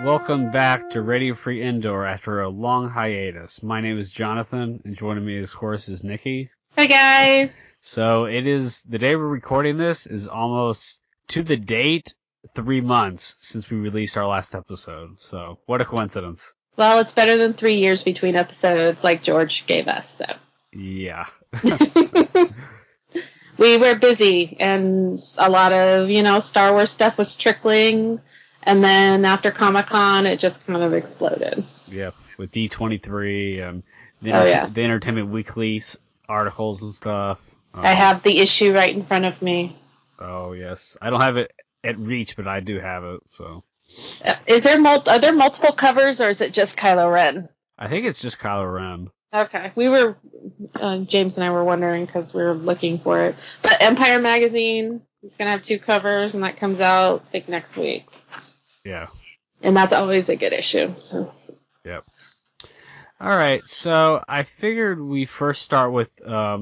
Welcome back to Radio Free Endor after a long hiatus. My name is Jonathan, and joining me, of course, is Nicki. Hi, guys. So it is, the day we're recording this is almost, to the date, 3 months since we released our last episode. So, what a coincidence. Well, it's better than 3 years between episodes like George gave us, so. Yeah. We were busy, and a lot of, Star Wars stuff was trickling. And then after Comic-Con, it just kind of exploded. Yep, with D23 and the Entertainment Weekly articles and stuff. I have the issue right in front of me. Oh, yes. I don't have it at reach, but I do have it, so. Are there multiple covers, or is it just Kylo Ren? I think it's just Kylo Ren. Okay. James and I were wondering because we were looking for it. But Empire Magazine is going to have 2 covers, and that comes out, I think, next week. Yeah. And that's always a good issue. So. Yep. All right. So I figured we first start with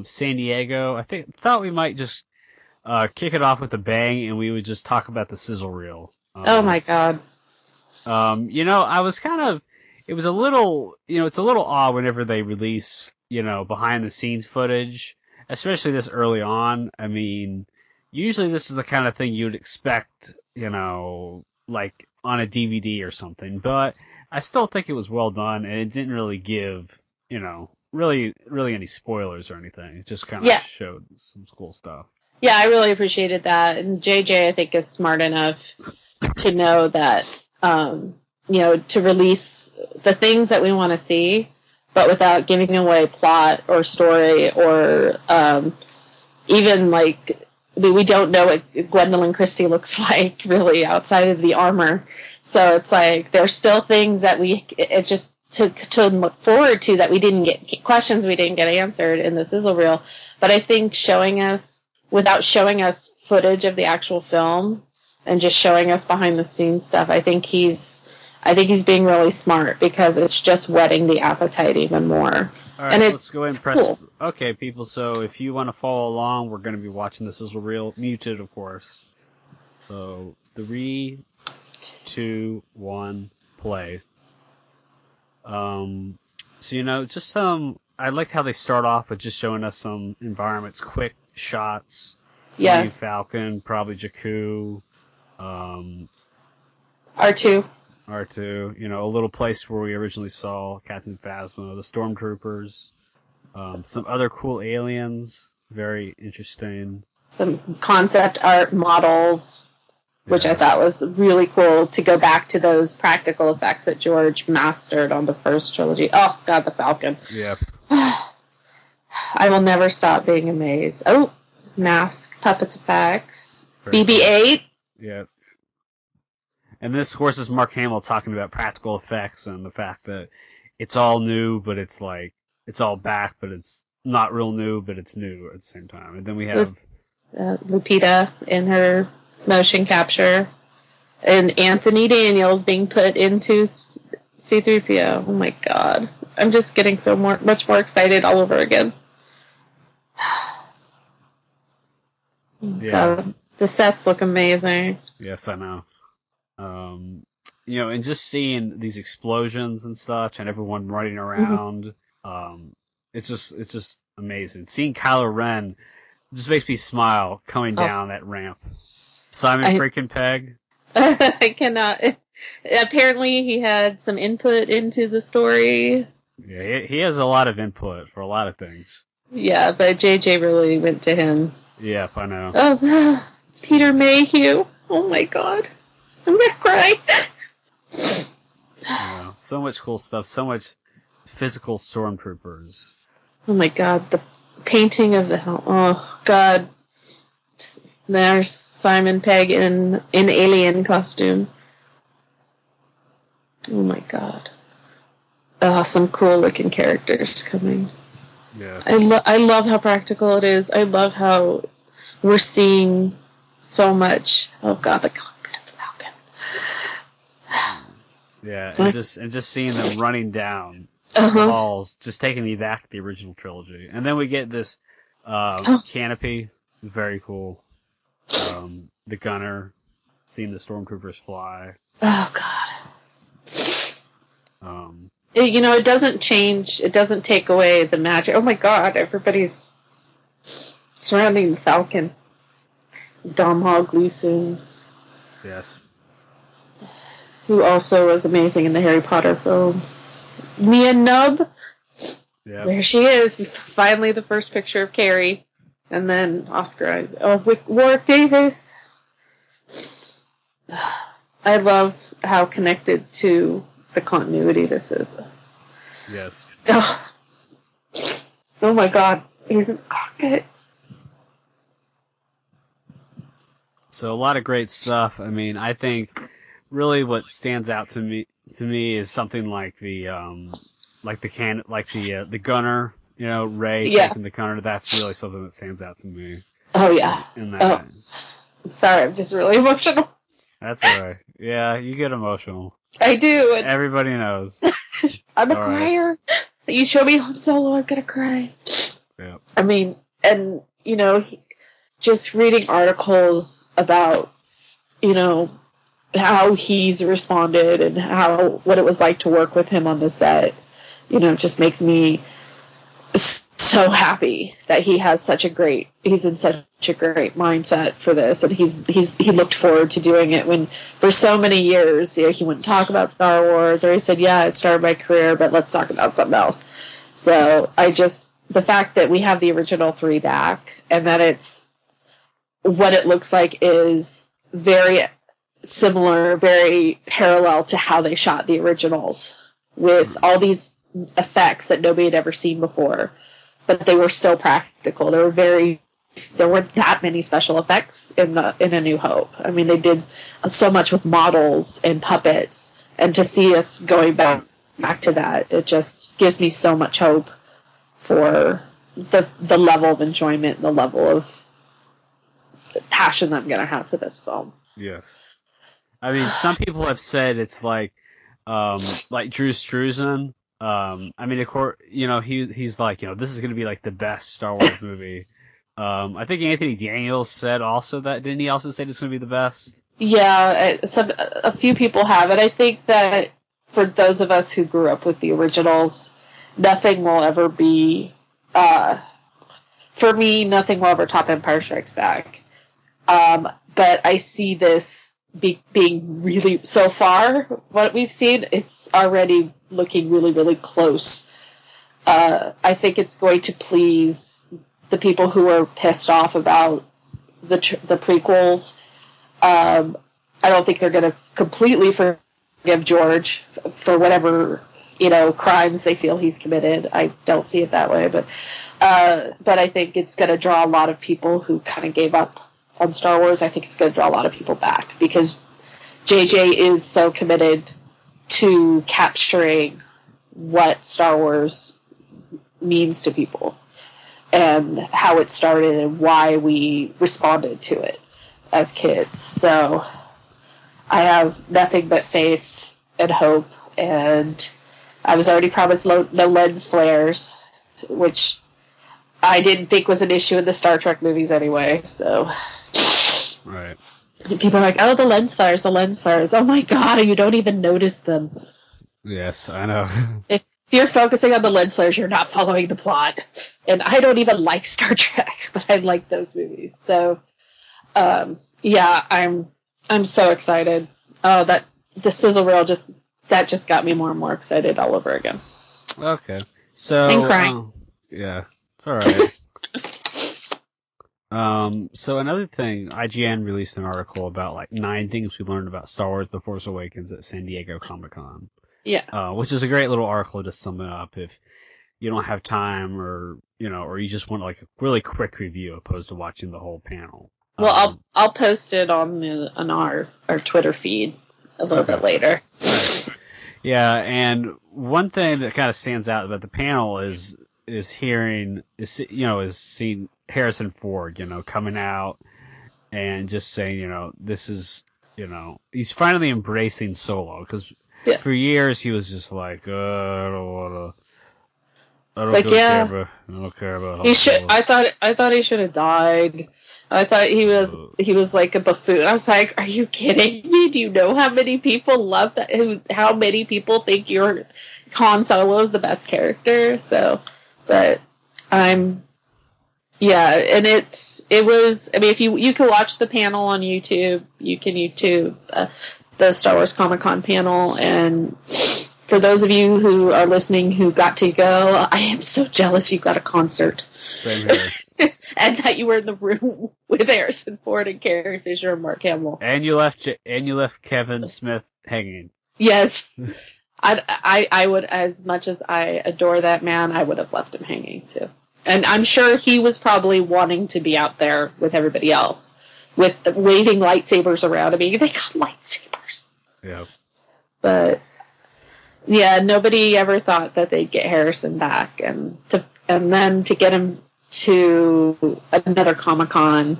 San Diego. Thought we might just kick it off with a bang, and we would just talk about the sizzle reel. Oh my God. I was it was a little, it's a little odd whenever they release, behind the scenes footage, especially this early on. I mean, usually this is the kind of thing you'd expect, like on a DVD or something, but I still think it was well done, and it didn't really give, really any spoilers or anything. It just kind of showed some cool stuff. Yeah, I really appreciated that, and JJ, I think, is smart enough to know that, to release the things that we want to see, but without giving away plot or story or even, like, we don't know what Gwendolyn Christie looks like, really, outside of the armor. So it's like there's still things that it just to look forward to that we didn't get, questions we didn't get answered in the sizzle reel. But I think without showing us footage of the actual film and just showing us behind the scenes stuff, I think he's being really smart because it's just whetting the appetite even more. All right, let's go ahead and press. Cool. Okay, people, so if you want to follow along, we're going to be watching the sizzle reel, muted, of course. So, 3, 2, 1, play. Just some. I liked how they start off with just showing us some environments, quick shots. Yeah. Falcon, probably Jakku. R2. R2, a little place where we originally saw Captain Phasma, the Stormtroopers, some other cool aliens, very interesting. Some concept art models, which I thought was really cool to go back to those practical effects that George mastered on the first trilogy. Oh, God, the Falcon. Yep. I will never stop being amazed. Oh, mask, puppet effects, very BB-8. Cool. Yes. And this, of course, is Mark Hamill talking about practical effects and the fact that it's all new, but it's like, it's all back, but it's not real new, but it's new at the same time. And then we have Lupita in her motion capture, and Anthony Daniels being put into C-3PO. Oh my God. I'm just getting much more excited all over again. Yeah. The sets look amazing. Yes, I know. And just seeing these explosions and such, and everyone running around, it's just amazing. Seeing Kylo Ren just makes me smile coming down that ramp. Simon freaking Pegg. I cannot. Apparently, he had some input into the story. Yeah, he has a lot of input for a lot of things. Yeah, but JJ really went to him. Yep, I know. Oh, Peter Mayhew. Oh my God. I'm gonna cry. Yeah, so much cool stuff. So much physical stormtroopers. Oh my God, the painting of the helm. Oh God, there's Simon Pegg in alien costume. Oh my God. Some cool looking characters coming. Yes. I love how practical it is. I love how we're seeing so much. Oh God, the cockpit of the Falcon. Yeah, and just seeing them running down the halls, just taking me back to the original trilogy. And then we get this canopy very cool. The gunner, seeing the stormtroopers fly. Oh God. You know, it doesn't change. It doesn't take away the magic. Oh my God! Everybody's surrounding the Falcon. Domhnall Gleeson. Yes. Who also was amazing in the Harry Potter films. Mia Nubb. Yep. There she is. Finally, the first picture of Carrie, and then Oscar Isaac. Oh, Warwick Davis. I love how connected to the continuity this is. Yes. Oh my God, he's in the cockpit. So a lot of great stuff. I mean, I think really what stands out to me is something like the gunner, you know, Rey taking the gunner. That's really something that stands out to me. Oh yeah. In that. I'm sorry, I'm just really emotional. That's all right. Yeah, you get emotional. I do. Everybody knows. I'm a crier. Right. You show me Han Solo, I'm gonna cry. Yeah. I mean, and you know, just reading articles about, you know, how he's responded and what it was like to work with him on the set, you know, just makes me so happy that he's in such a great mindset for this, and he looked forward to doing it when for so many years, you know, he wouldn't talk about Star Wars, or he said, yeah, it started my career, but let's talk about something else. So the fact that we have the original 3 back and that it's what it looks like is very similar, very parallel to how they shot the originals, with all these effects that nobody had ever seen before, but they were still practical. There weren't that many special effects in A New Hope. I mean, they did so much with models and puppets, and to see us going back to that, it just gives me so much hope for the level of enjoyment and the level of passion that I'm going to have for this film. Yes. I mean, some people have said it's like Drew Struzan. I mean, of course, you know, he's like, you know, this is going to be like the best Star Wars movie. I think Anthony Daniels said also that. Didn't he also say it's going to be the best? Yeah, a few people have. And I think that for those of us who grew up with the originals, nothing will ever be, for me, nothing will ever top Empire Strikes Back. But I see this being really, so far, what we've seen, it's already looking really, really close. I think it's going to please the people who are pissed off about the prequels. I don't think they're going to completely forgive George for whatever, you know, crimes they feel he's committed. I don't see it that way, but I think it's going to draw a lot of people who kind of gave up on Star Wars. I think it's going to draw a lot of people back because JJ is so committed to capturing what Star Wars means to people and how it started and why we responded to it as kids. So I have nothing but faith and hope, and I was already promised no lens flares, which I didn't think was an issue in the Star Trek movies anyway, so... Right. People are like, oh, the lens flares. Oh my God, you don't even notice them. Yes, I know. If you're focusing on the lens flares, you're not following the plot. And I don't even like Star Trek, but I like those movies. So, yeah, I'm so excited. Oh, that the sizzle reel just got me more and more excited all over again. Okay, so and crying. Yeah, it's all right. So another thing, IGN released an article about like 9 things we learned about Star Wars: The Force Awakens at San Diego Comic-Con. Yeah. Which is a great little article to sum it up if you don't have time or, you know, or you just want like a really quick review opposed to watching the whole panel. Well, I'll post it on our Twitter feed a little bit later. Right. Yeah, and one thing that kind of stands out about the panel is seeing Harrison Ford, you know, coming out and just saying, you know, this is, you know, he's finally embracing Solo because for years he was just like, I don't want I don't care about he should. I thought he should have died. I thought he was like a buffoon. I was like, are you kidding me? Do you know how many people love that? How many people think your Han Solo is the best character? So, but and it was. I mean, if you can watch the panel on YouTube, you can YouTube the Star Wars Comic-Con panel. And for those of you who are listening who got to go, I am so jealous you got a concert. Same here. And that you were in the room with Harrison Ford and Carrie Fisher and Mark Hamill. And you left Kevin Smith hanging. Yes. I would, as much as I adore that man, I would have left him hanging too. And I'm sure he was probably wanting to be out there with everybody else, with waving lightsabers around. I mean, they got lightsabers. Yeah. But yeah, nobody ever thought that they'd get Harrison back, and then to get him to another Comic-Con,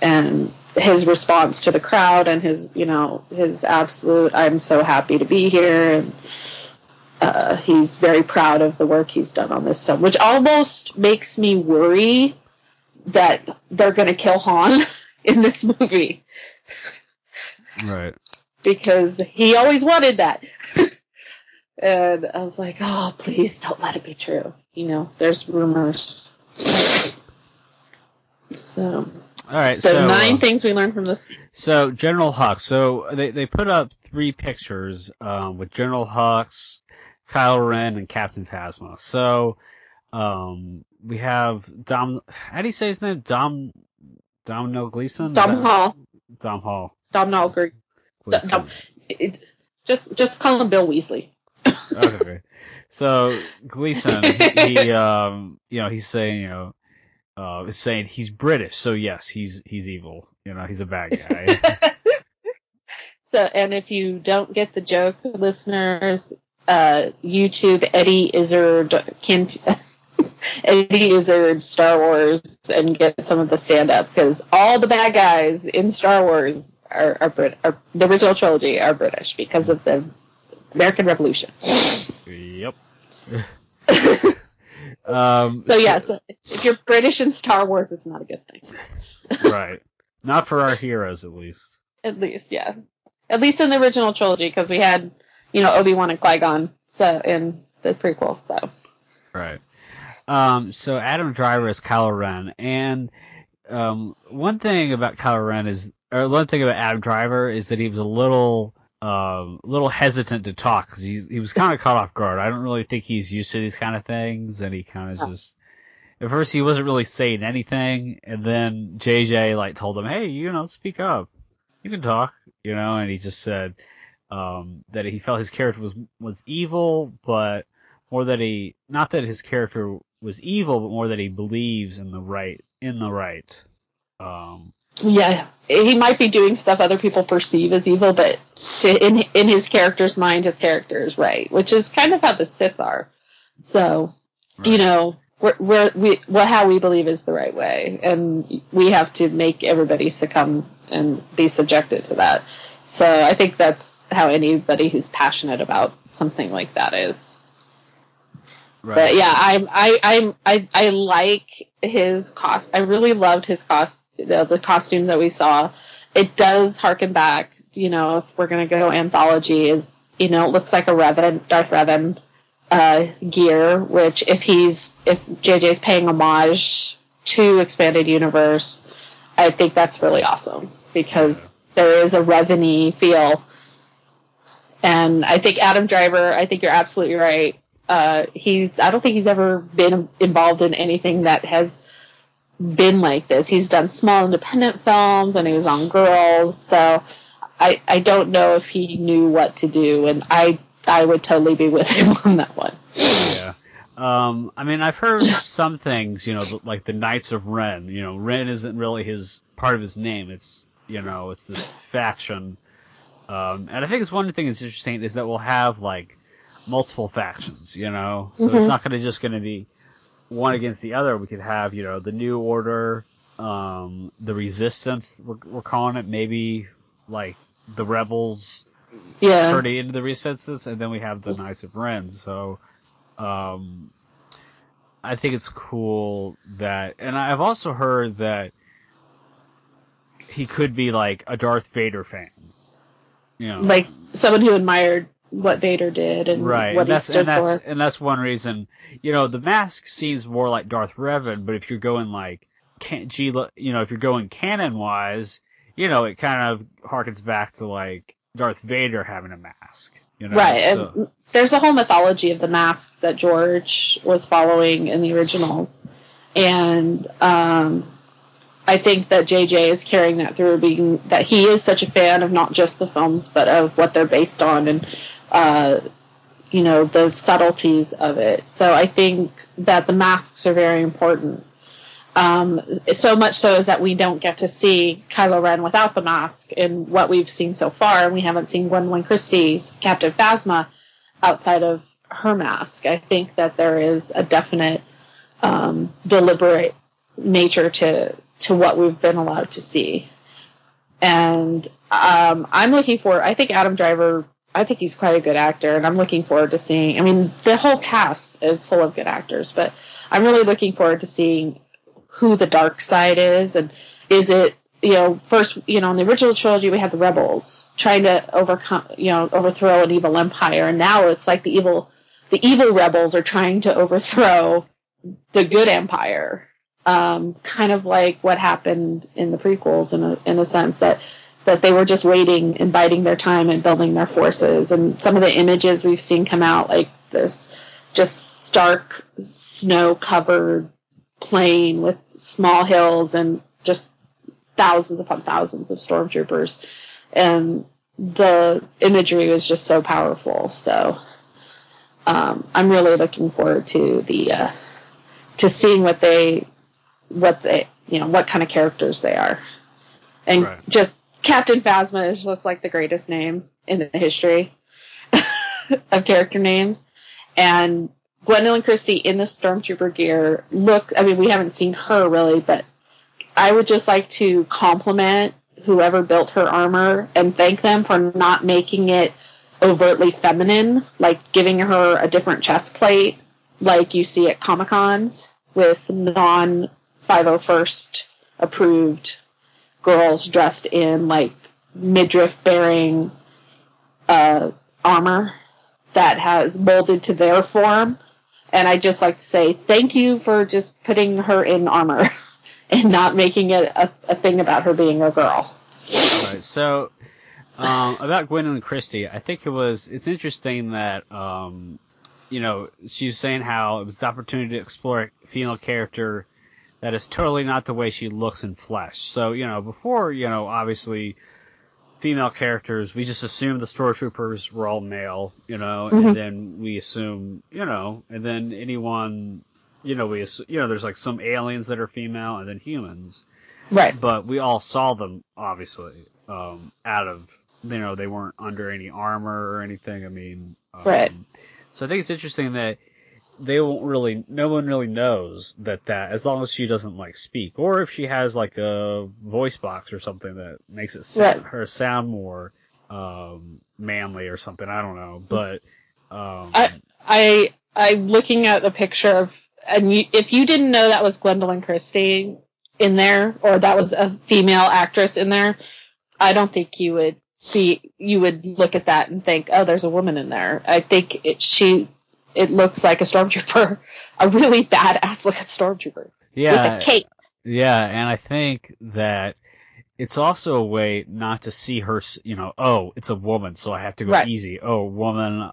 and his response to the crowd and his absolute, I'm so happy to be here, and he's very proud of the work he's done on this film, which almost makes me worry that they're going to kill Han in this movie. Right. Because he always wanted that. And I was like, oh, please don't let it be true. There's rumors. So, all right. So 9 things we learned from this. So General Hux. So they put up 3 pictures with General Hux, Kylo Ren, and Captain Phasma. So we have Dom. How do you say his name? Domhnall Gleeson. Domhnall. Domhnall. Domhnall Gleeson. Just call him Bill Weasley. Okay. So Gleason, he's saying, he's British, so yes, he's evil. He's a bad guy. So, and if you don't get the joke, listeners, YouTube Eddie Izzard Star Wars and get some of the stand-up, because all the bad guys in Star Wars are the original trilogy are British because of the American Revolution. Yep. So if you're British in Star Wars, it's not a good thing. Right. Not for our heroes, at least. At least, yeah. At least in the original trilogy, because we had, Obi-Wan and Qui-Gon in the prequels. So. Right. So Adam Driver is Kylo Ren, and one thing about Adam Driver is that he was a little hesitant to talk, because he was kind of caught off guard. I don't really think he's used to these kind of things, and he kind of just, at first he wasn't really saying anything, and then JJ told him, hey, speak up, you can talk, and he just said that he felt his character was evil, but more that not that his character was evil, but more that he believes in the right. Yeah, he might be doing stuff other people perceive as evil, but in his character's mind, his character is right, which is kind of how the Sith are. So, right. How we believe is the right way, and we have to make everybody succumb and be subjected to that. So I think that's how anybody who's passionate about something like that is. Right. But yeah, I like his cost. I really loved his the costume that we saw. It does harken back, if we're gonna go anthology, it looks like a Darth Revan gear, which if JJ's paying homage to Expanded Universe, I think that's really awesome, because there is a Revan-y feel. And I think Adam Driver, I think you're absolutely right. I don't think he's ever been involved in anything that has been like this. He's done small independent films, and he was on Girls, so I don't know if he knew what to do, and I would totally be with him on that one. Yeah. I've heard some things, like the Knights of Ren. Ren isn't really part of his name. It's, it's this faction. And I think it's one thing that's interesting is that we'll have, multiple factions, so Mm-hmm. It's not just going to be one against the other. We could have, the New Order, the Resistance, we're calling it, maybe, the Rebels turning into the Resistance, and then we have the Knights of Ren, so, I think it's cool that, and I've also heard that he could be like a Darth Vader fan. You know, like someone who admired what Vader did and right, what he stood for. And that's one reason. You know, the mask seems more like Darth Revan, but if you're going like, if you're going canon wise, you know, it kind of harkens back to like Darth Vader having a mask. You know, right, so. and there's a whole mythology of the masks that George was following in the originals, and I think that JJ is carrying that through, being that he is such a fan of not just the films, but of what they're based on, and the subtleties of it. So I think that the masks are very important. So much so is that we don't get to see Kylo Ren without the mask in what we've seen so far, and we haven't seen Gwendolyn Christie's Captain Phasma outside of her mask. I think that there is a definite deliberate nature to what we've been allowed to see. And I'm looking for, I think Adam Driver, I think he's quite a good actor, and I'm looking forward to seeing, I mean, the whole cast is full of good actors, but I'm really looking forward to seeing who the dark side is, and is it, first, in the original trilogy we had the rebels trying to overthrow an evil empire, and now it's like the evil rebels are trying to overthrow the good empire. Kind of like what happened in the prequels, in a sense that they were just waiting and biding their time and building their forces. And some of the images we've seen come out, like this just stark snow-covered plain with small hills and just thousands upon thousands of stormtroopers. And the imagery was just so powerful. So I'm really looking forward to to seeing what kind of characters they are. And right. Just Captain Phasma is just like the greatest name in the history of character names. And Gwendolyn Christie in the Stormtrooper gear we haven't seen her really, but I would just like to compliment whoever built her armor and thank them for not making it overtly feminine, like giving her a different chest plate like you see at Comic-Cons with non-501st approved girls dressed in like midriff bearing armor that has molded to their form. And I'd just like to say thank you for just putting her in armor and not making it a thing about her being a girl. Right. So about Gwendolyn Christie, I think it's interesting that she was saying how it was the opportunity to explore a female character that is totally not the way she looks in flesh. So, before, obviously female characters, we just assumed the stormtroopers were all male, Mm-hmm. and then we assume, and then anyone, there's like some aliens that are female and then humans. Right. But we all saw them, obviously, out of, they weren't under any armor or anything. I mean, right. So I think it's interesting that no one really knows that as long as she doesn't like speak, or if she has like a voice box or something that makes it her sound more manly or something. I don't know, but I'm looking at the picture of, and if you didn't know that was Gwendolyn Christie in there, or that was a female actress in there, I don't think you would look at that and think, oh, there's a woman in there. I think it looks like a stormtrooper, a really badass looking stormtrooper. Yeah. With a cape. Yeah, and I think that it's also a way not to see her, oh, it's a woman, so I have to go easy. Oh, woman,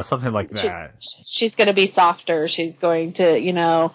something like that. She's going to be softer. She's going to,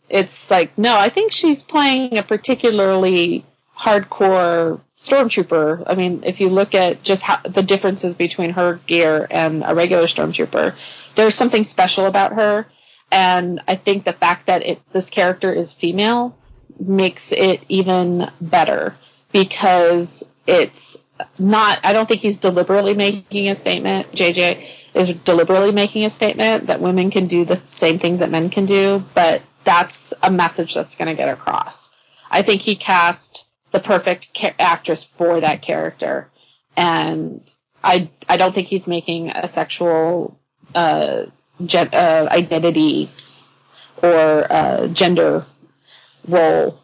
it's like, no, I think she's playing a particularly hardcore stormtrooper. I mean, if you look at just how the differences between her gear and a regular stormtrooper, there's something special about her. And I think the fact that this character is female makes it even better, because it's not, I don't think he's deliberately making a statement. JJ is deliberately making a statement that women can do the same things that men can do, but that's a message that's going to get across. I think he cast the perfect actress for that character, and I don't think he's making a sexual identity or gender role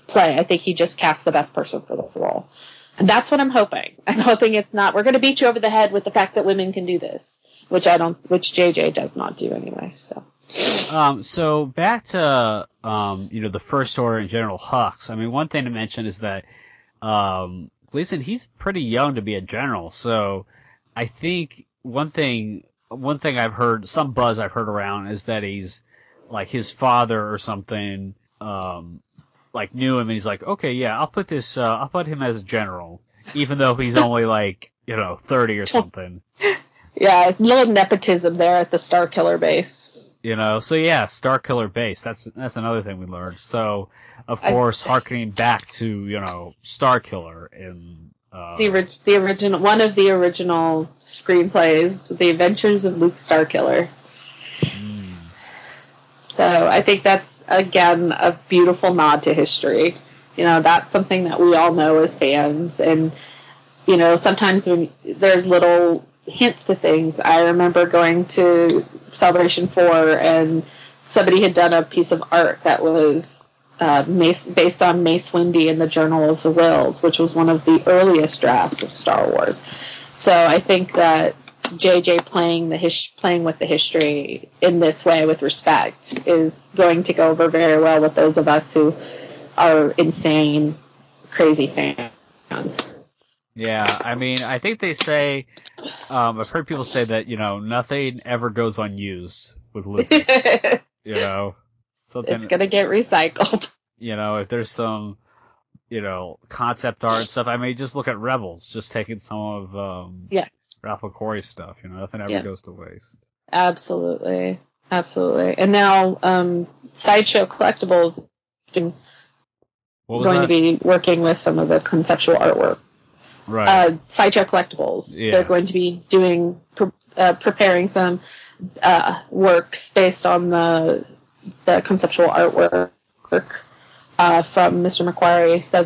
play. I think he just cast the best person for the role. And that's what I'm hoping. I'm hoping it's not, we're going to beat you over the head with the fact that women can do this, which JJ does not do anyway, so. So back to, the First Order and General Hux. I mean, one thing to mention is that, Gleason, he's pretty young to be a general, so I think one thing I've heard, some buzz I've heard around is that he's, like, his father or something, like, knew him, and he's like, okay, yeah, I'll put him as a general, even though he's only, like, 30 or something. Yeah, a little nepotism there at the Starkiller base. So yeah, Starkiller base, that's another thing we learned. So, of course, harkening back to, Starkiller in... the original, one of the original screenplays, The Adventures of Luke Starkiller. So I think that's, again, a beautiful nod to history. That's something that we all know as fans. And, sometimes when there's little hints to things. I remember going to Celebration 4 and somebody had done a piece of art that was based on Mace Windu in the Journal of the Whills, which was one of the earliest drafts of Star Wars. So I think that JJ playing with the history in this way with respect is going to go over very well with those of us who are insane, crazy fans. Yeah, I mean, I think they say, I've heard people say that, nothing ever goes unused with Lucas. Something, it's going to get recycled. If there's some, concept art and stuff, I mean, just look at Rebels, just taking some of, Ralph McQuarrie's stuff, nothing ever goes to waste. Absolutely. Absolutely. And now, Sideshow Collectibles is going to be working with some of the conceptual artwork. Right. Sideshow Collectibles. Yeah. They're going to be preparing some works based on the conceptual artwork from Mr. McQuarrie. So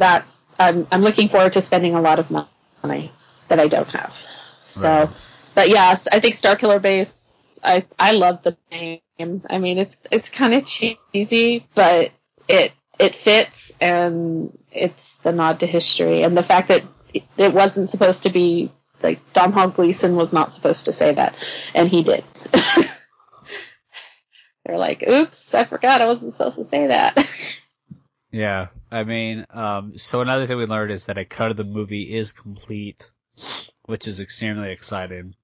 I'm looking forward to spending a lot of money that I don't have. So, right. But yes, I think Starkiller Base. I love the name. I mean, it's kind of cheesy, but it fits, and it's the nod to history, and the fact that it wasn't supposed to be, like, Domhnall Gleeson was not supposed to say that, and he did. They're like, oops, I forgot I wasn't supposed to say that. Yeah, I mean, so another thing we learned is that a cut of the movie is complete, which is extremely exciting.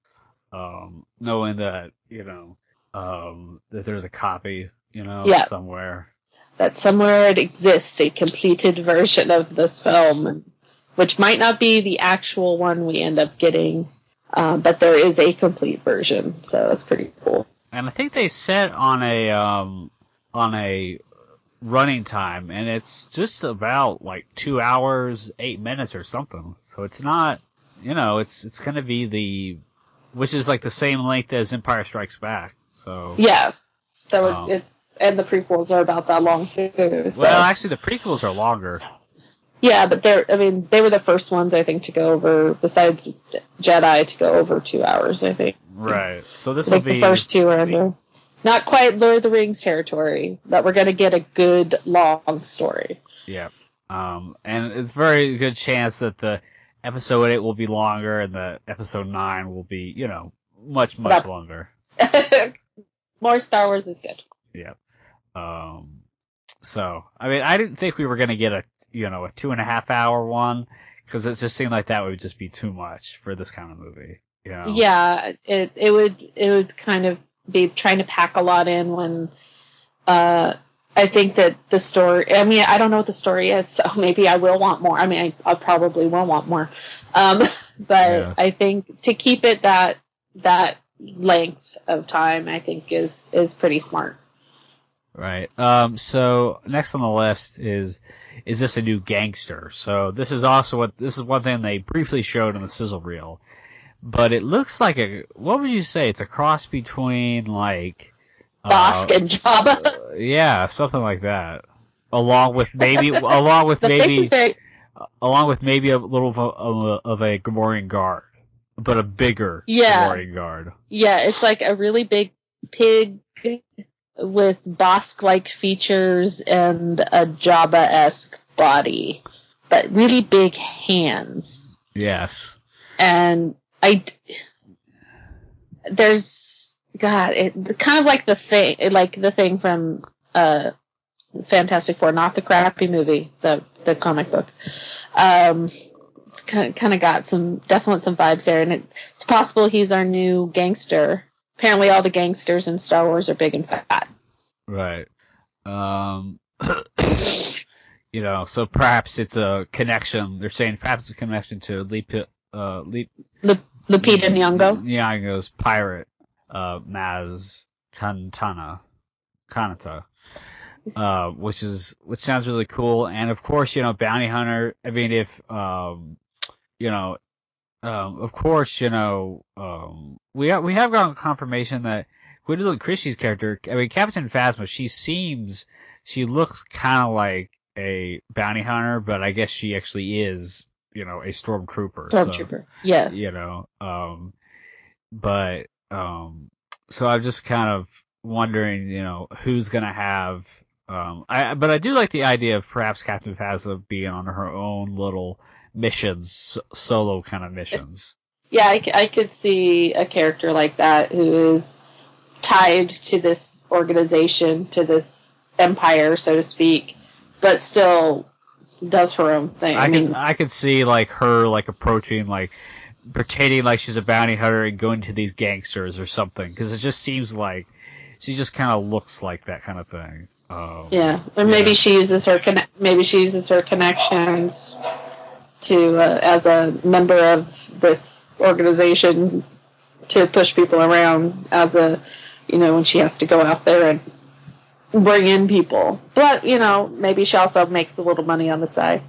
Knowing that, that there's a copy, somewhere. That somewhere it exists, a completed version of this film, which might not be the actual one we end up getting, but there is a complete version, so that's pretty cool. And I think they set on a running time, and it's just about like 2 hours, 8 minutes or something. So it's not, it's going to be which is like the same length as Empire Strikes Back. So yeah, so and the prequels are about that long too. So. Well, actually, the prequels are longer. Yeah, but they were the first ones, I think, to go over, besides Jedi, to go over 2 hours, I think. Right. So this will be... the first two are under... Not quite Lord of the Rings territory, but we're going to get a good, long story. Yeah. And it's a very good chance that the Episode 8 will be longer, and the Episode 9 will be, much longer. More Star Wars is good. Yeah. So, I mean, I didn't think we were going to get a 2.5 hour one, because it just seemed like that would just be too much for this kind of movie. Yeah, it would kind of be trying to pack a lot in when, I think that the story, I mean, I don't know what the story is, so maybe I will want more. I mean, I probably will want more. But yeah. I think to keep it that length of time, I think is pretty smart. Right. So next on the list is this a new gangster? So this is one thing they briefly showed in the sizzle reel, but it looks like what would you say? It's a cross between like Bosk and Jabba. Yeah, something like that. Along with maybe a little of a Gamorrean guard. but a bigger Yeah. boarding guard. Yeah, it's like a really big pig with Bosk-like features and a Jabba-esque body, but really big hands. Yes. And there's it kind of like the thing from Fantastic Four, not the crappy movie, the comic book. It's kind of got some vibes there, and it's possible he's our new gangster. Apparently, all the gangsters in Star Wars are big and fat. Right. So perhaps it's a connection. They're saying perhaps it's a connection to Lupita Nyong'o. Nyong'o's pirate, Maz Kanata, which sounds really cool. And of course, Bounty Hunter. I mean, if of course, we have gotten confirmation that Gwendolyn Christie's character, I mean, Captain Phasma, she looks kind of like a bounty hunter, but I guess she actually is, a stormtrooper. Stormtrooper, yeah. So I'm just kind of wondering, who's gonna have, but I do like the idea of perhaps Captain Phasma being on her own little missions, solo kind of missions. Yeah, I could see a character like that who is tied to this organization, to this empire, so to speak, but still does her own thing. I could see her approaching, pretending like she's a bounty hunter and going to these gangsters or something, because it just seems like she just kind of looks like that kind of thing. Yeah, or maybe she uses her connections to as a member of this organization to push people around as when she has to go out there and bring in people. But, maybe she also makes a little money on the side.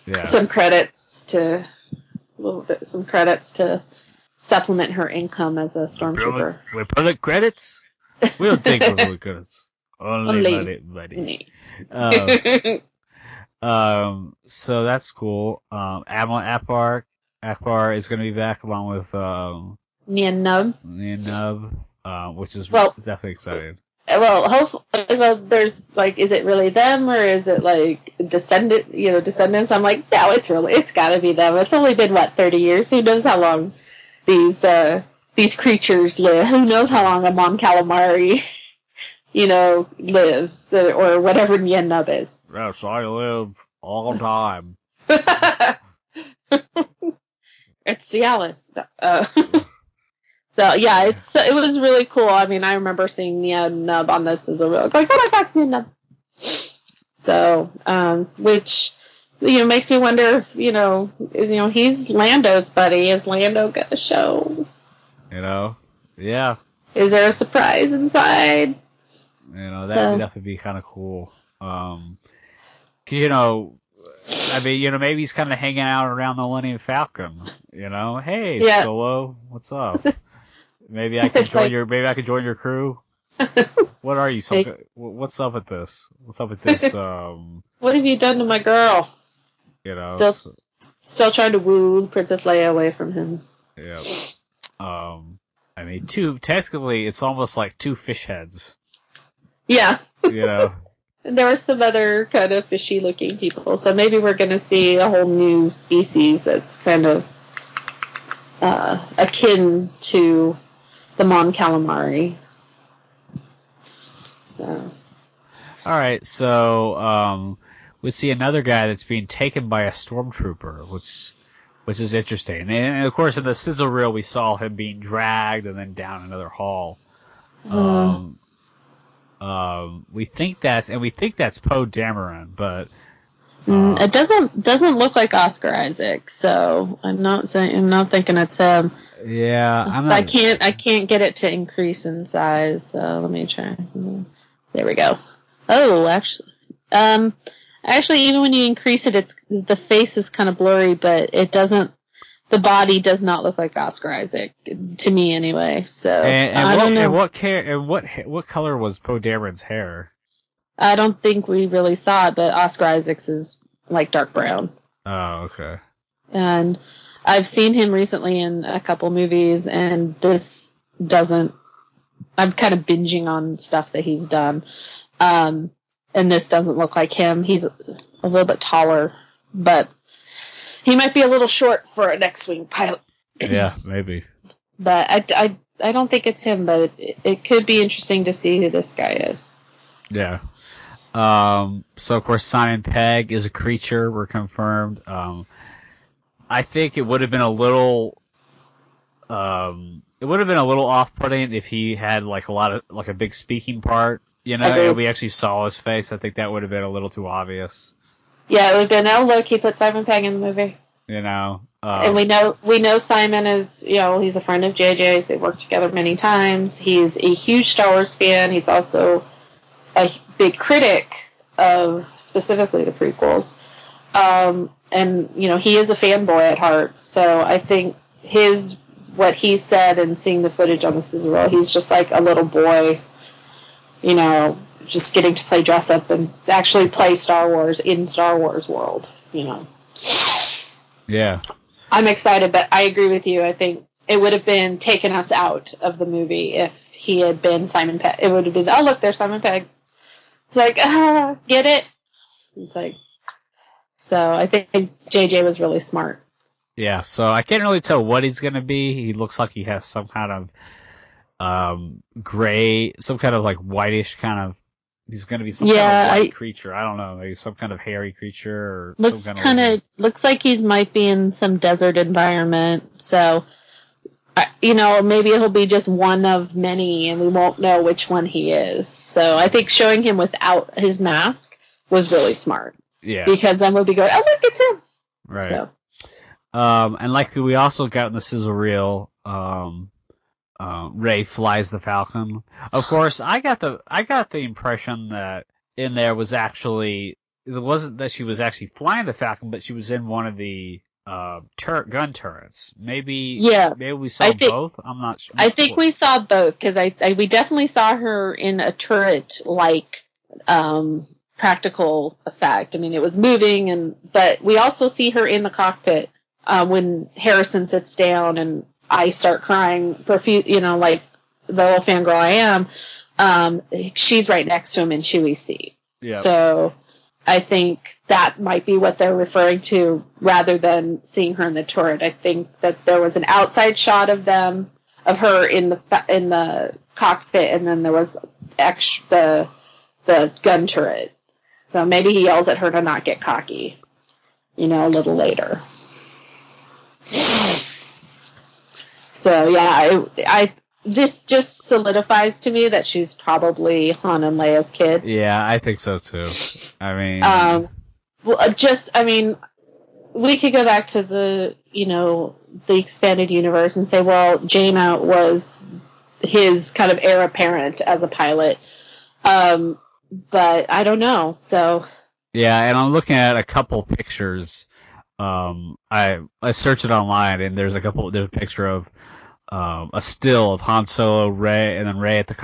Yeah. Some credits to supplement her income as a stormtrooper. We public credits? We don't take public credits. Only money. So that's cool. Admiral Akbar is going to be back along with Nien Nub, which is definitely exciting. Well, hopefully, there's is it really them or is it descendants? I'm like, no, it's got to be them. It's only been 30 years. Who knows how long these creatures live? Who knows how long a Mon Calamari, lives or whatever Nien Nub is. Yes, I live all the time. It's Cialis. So yeah, it was really cool. I mean, I remember seeing Nien Nub on this as a real oh my god, it's Nien Nub. So, which makes me wonder if he's Lando's buddy. Is Lando gonna show? Yeah. Is there a surprise inside? That would definitely be kind of cool. I mean, maybe he's kind of hanging out around the Millennium Falcon. Hey, yeah. Solo, what's up? Maybe I can join your crew. What are you? What's up with this? What's up with this? What have you done to my girl? Still trying to woo Princess Leia away from him. Yeah. I mean, technically, it's almost like two fish heads. Yeah. And there were some other kind of fishy-looking people, so maybe we're going to see a whole new species that's kind of akin to the Mon Calamari. So. All right, so we see another guy that's being taken by a stormtrooper, which is interesting. And of course, in the sizzle reel, we saw him being dragged and then down another hall. We think that's Poe Dameron, but it doesn't look like Oscar Isaac, so I'm not thinking it's him. Yeah, I can't get it to increase in size. So let me try something. There we go. Oh, actually, even when you increase it, the face is kind of blurry, but it doesn't. The body does not look like Oscar Isaac to me, anyway. So I don't know. What color was Poe Dameron's hair? I don't think we really saw it, but Oscar Isaac's is dark brown. Oh, okay. And I've seen him recently in a couple movies, and this doesn't. I'm kind of binging on stuff that he's done, and this doesn't look like him. He's a little bit taller, but he might be a little short for an X-wing pilot. Yeah, maybe. But I don't think it's him, but it could be interesting to see who this guy is. Yeah. So of course Simon Pegg is a creature. We're confirmed. I think it would have been a little. It would have been a little off-putting if he had like a big speaking part, and we actually saw his face. I think that would have been a little too obvious. Yeah, it would have been, oh look, he put Simon Pegg in the movie. And we know Simon is, he's a friend of JJ's. They've worked together many times. He's a huge Star Wars fan. He's also a big critic of specifically the prequels. And he is a fanboy at heart. So I think what he said and seeing the footage on the sizzle reel, he's just like a little boy, just getting to play dress up and actually play Star Wars in Star Wars world, Yeah. I'm excited, but I agree with you. I think it would have been taken us out of the movie if he had been Simon Pegg. It would have been, oh, look, there's Simon Pegg. It's like, get it? It's like, so I think JJ was really smart. Yeah, so I can't really tell what he's going to be. He looks like he has some kind of gray, some kind of like whitish kind of. He's going to be some kind of white creature. I don't know, maybe some kind of hairy creature or looks like he might be in some desert environment. So, maybe he'll be just one of many, and we won't know which one he is. So I think showing him without his mask was really smart. Yeah, because then we'll be going, oh look, it's him. Right. So. And like we also got in the sizzle reel, Rey flies the Falcon. Of course, I got the impression that in there was actually it wasn't that she was actually flying the Falcon, but she was in one of the gun turrets. Maybe we saw both. I'm not sure. I think we saw both because we definitely saw her in a turret like practical effect. I mean, it was moving, but we also see her in the cockpit when Harrison sits down and I start crying like the little fangirl I am. She's right next to him in Chewie's seat. Yep. So I think that might be what they're referring to rather than seeing her in the turret. I think that there was an outside shot of her in the cockpit, and then there was the gun turret. So maybe he yells at her to not get cocky, a little later. So yeah, I just solidies to me that she's probably Han and Leia's kid. Yeah, I think so too. I mean, we could go back to the expanded universe and say, well, Jaina was his kind of heir apparent as a pilot, but I don't know. So yeah, and I'm looking at a couple pictures. I searched it online, and there's a picture of a still of Han Solo, Rey, and then Rey at the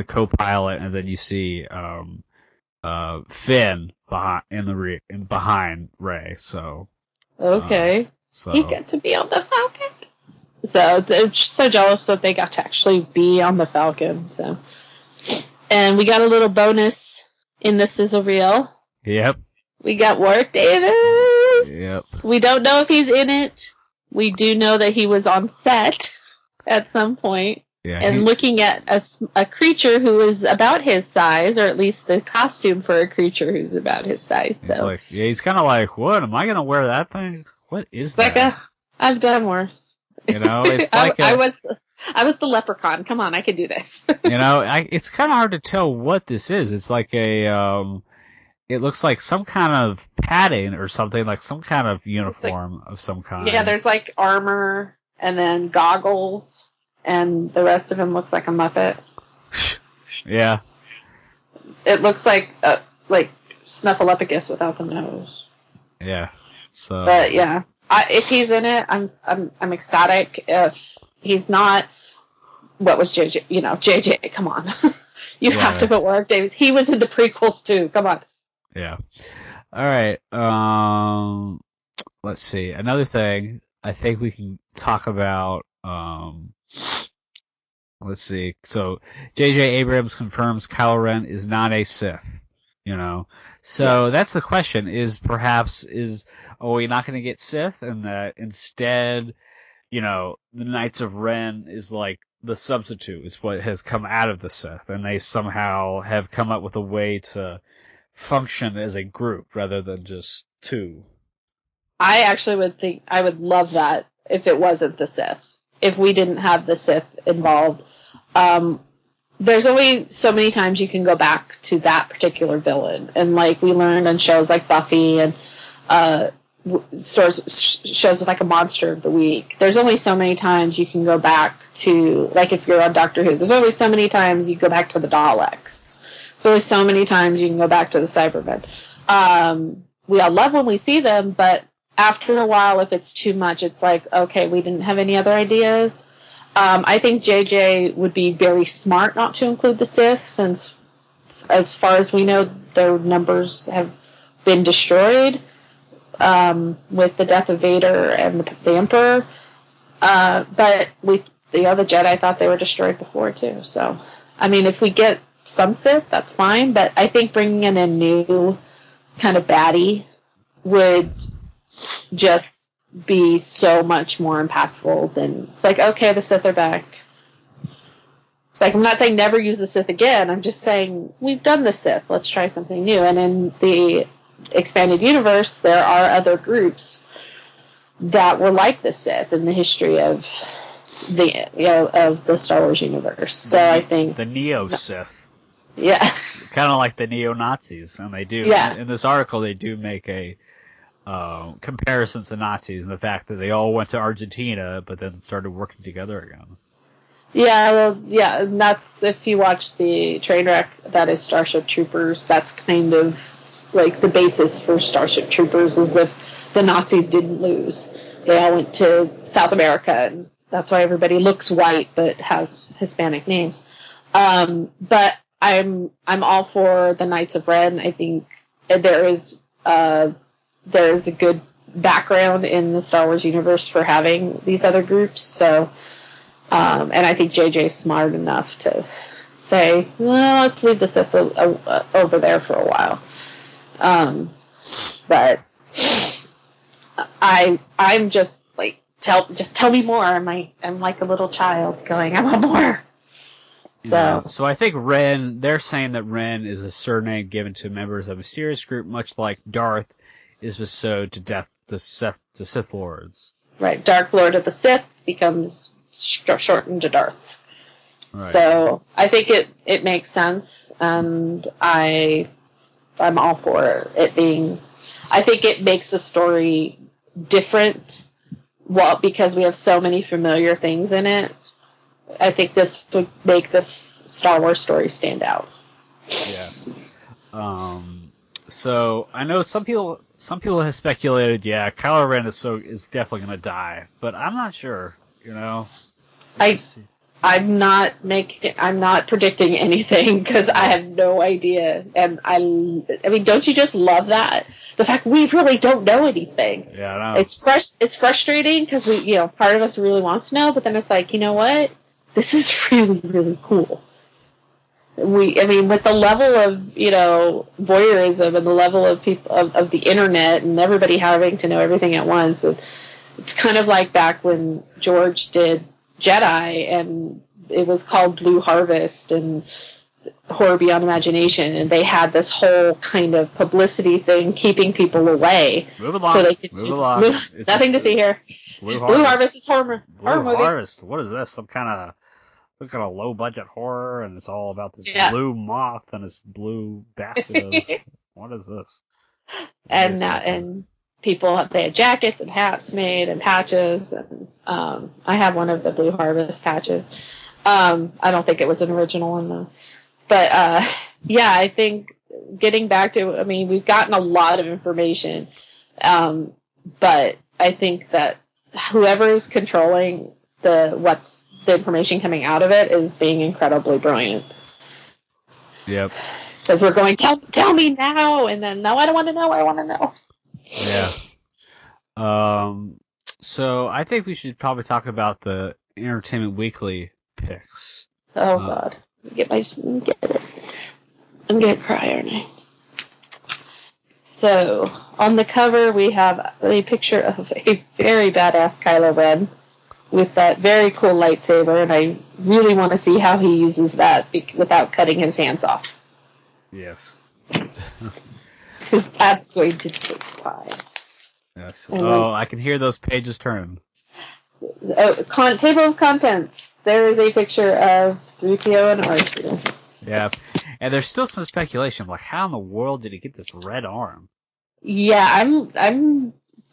co-pilot, and then you see Finn behind Rey. So okay, so he got to be on the Falcon. So it's so jealous that they got to actually be on the Falcon. So, and we got a little bonus in the sizzle reel. Yep. We got Warwick Davis. Yep. We don't know if he's in it. We do know that he was on set at some point. Yeah, and looking at a creature who is about his size, or at least the costume for a creature who's about his size. So he's kind of like, what? Am I going to wear that thing? What is that? Like I've done worse. It's like I was the leprechaun. Come on, I can do this. It's kind of hard to tell what this is. It's like it looks like some kind of padding or something, like some kind of uniform of some kind. Yeah, there's like armor and then goggles, and the rest of him looks like a Muppet. Yeah. It looks like Snuffleupagus without the nose. Yeah. So. But yeah, if he's in it, I'm ecstatic. If he's not, what was JJ? JJ, come on. You have to put Warwick Davis. He was in the prequels too. Come on. Yeah. All right. Let's see. Another thing. I think we can talk about. Let's see. So J.J. Abrams confirms Kylo Ren is not a Sith. So that's the question: are we not going to get Sith, and that instead, the Knights of Ren is like the substitute? It's what has come out of the Sith, and they somehow have come up with a way to function as a group rather than just two. I actually would love that if it wasn't the Sith. If we didn't have the Sith involved. There's only so many times you can go back to that particular villain. And like we learned on shows like Buffy and shows with like a Monster of the Week, there's only so many times you can go back to, like if you're on Doctor Who, there's only so many times you go back to the Daleks. There's only so many times you can go back to the Cybermen. We all love when we see them, but after a while, if it's too much, it's like, okay, we didn't have any other ideas. I think JJ would be very smart not to include the Sith, since, as far as we know, their numbers have been destroyed with the death of Vader and the Emperor. But the Jedi thought they were destroyed before, too. So, I mean, if we get some Sith, that's fine. But I think bringing in a new kind of baddie would just be so much more impactful than, it's like, okay, the Sith are back. It's like, I'm not saying never use the Sith again. I'm just saying we've done the Sith. Let's try something new. And in the expanded universe, there are other groups that were like the Sith in the history of the Star Wars universe. So I think the Neo Sith. Yeah. Kind of like the neo-Nazis, and they do. Yeah. In this article, they do make a comparisons to Nazis and the fact that they all went to Argentina, but then started working together again. Yeah, well, yeah, and that's, if you watch the train wreck that is Starship Troopers, that's kind of like the basis for Starship Troopers, is if the Nazis didn't lose. They all went to South America, and that's why everybody looks white but has Hispanic names. But I'm all for the Knights of Ren. I think there is a good background in the Star Wars universe for having these other groups. So, and I think JJ's smart enough to say, well, let's leave the Sith over there for a while. But I'm just like, tell me more. I'm like a little child going, I want more. So I think Ren, they're saying that Ren is a surname given to members of a mysterious group, much like Darth is bestowed to Sith Lords. Right, Dark Lord of the Sith becomes shortened to Darth. Right. So I think it makes sense, and I'm all for it being. I think it makes the story different. Well, because we have so many familiar things in it. I think this would make this Star Wars story stand out. Yeah. So I know some people have speculated, yeah, Kylo Ren is definitely going to die, but I'm not sure. I'm not predicting anything because I have no idea, and I mean, don't you just love that? The fact we really don't know anything. Yeah, I know. It's frustrating because part of us really wants to know, but then it's like, you know what? This is really, really cool. With the level of, voyeurism and the level of people of the internet and everybody having to know everything at once, it's kind of like back when George did Jedi and it was called Blue Harvest and Horror Beyond Imagination, and they had this whole kind of publicity thing keeping people away. Move along. So they could Move along. Nothing to see here. Blue Harvest is horror movie. Harvest. What is this? Some kind of low budget horror, and it's all about this blue moth and this blue basket. What is this? And people, they had jackets and hats made and patches, and I have one of the Blue Harvest patches. I don't think it was an original one though. But I think getting back to, we've gotten a lot of information, but I think that whoever's controlling the information coming out of it is being incredibly brilliant. Yep. Because we're going, tell me now, and then no, I don't want to know. I want to know. Yeah. So I think we should probably talk about the Entertainment Weekly picks. Oh God, get it. I'm gonna cry, aren't I? So on the cover we have a picture of a very badass Kylo Ren with that very cool lightsaber, and I really want to see how he uses that without cutting his hands off. Yes. Because that's going to take time. Yes. I can hear those pages turn. Table of contents. There is a picture of 3PO and R2. Yeah. And there's still some speculation, like how in the world did he get this red arm? Yeah,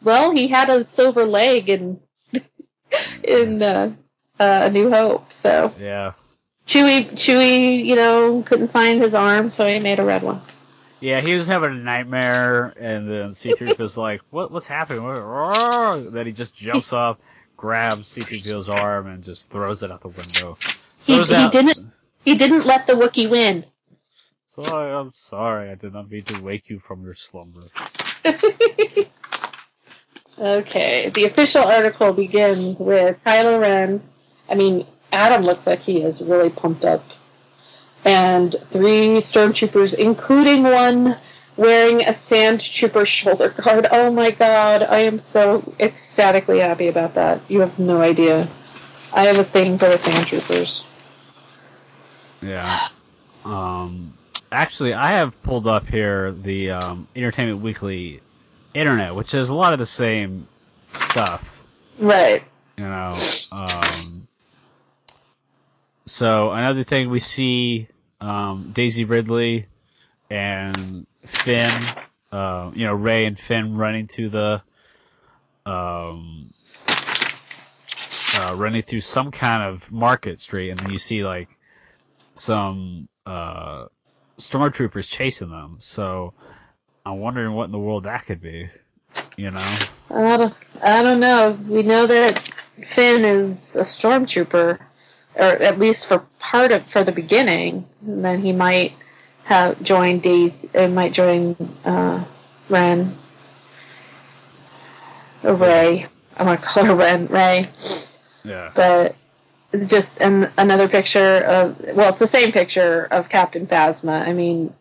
well, he had a silver leg in A New Hope, so. Yeah. Chewie, couldn't find his arm, so he made a red one. Yeah, he was having a nightmare, and then C-3PO's like, what's happening? Then he just jumps up, grabs C-3PO's arm, and just throws it out the window. He didn't let the Wookiee win. I'm sorry, I did not mean to wake you from your slumber. Okay, the official article begins with Kylo Ren. I mean, Adam looks like he is really pumped up. And 3 stormtroopers, including one wearing a sand trooper shoulder guard. Oh my God, I am so ecstatically happy about that. You have no idea. I have a thing for the sand troopers. Yeah. Actually, I have pulled up here the Entertainment Weekly internet, which has a lot of the same stuff. Right. So another thing we see, Daisy Ridley and Finn, Rey and Finn running through running through some kind of market street, and then you see like some stormtroopers chasing them. So I'm wondering what in the world that could be. I don't know. We know that Finn is a stormtrooper, or at least for the beginning. And then he might have joined Ren or Rey. I want to call her Rey. Yeah. But just another picture of, it's the same picture of Captain Phasma. I mean,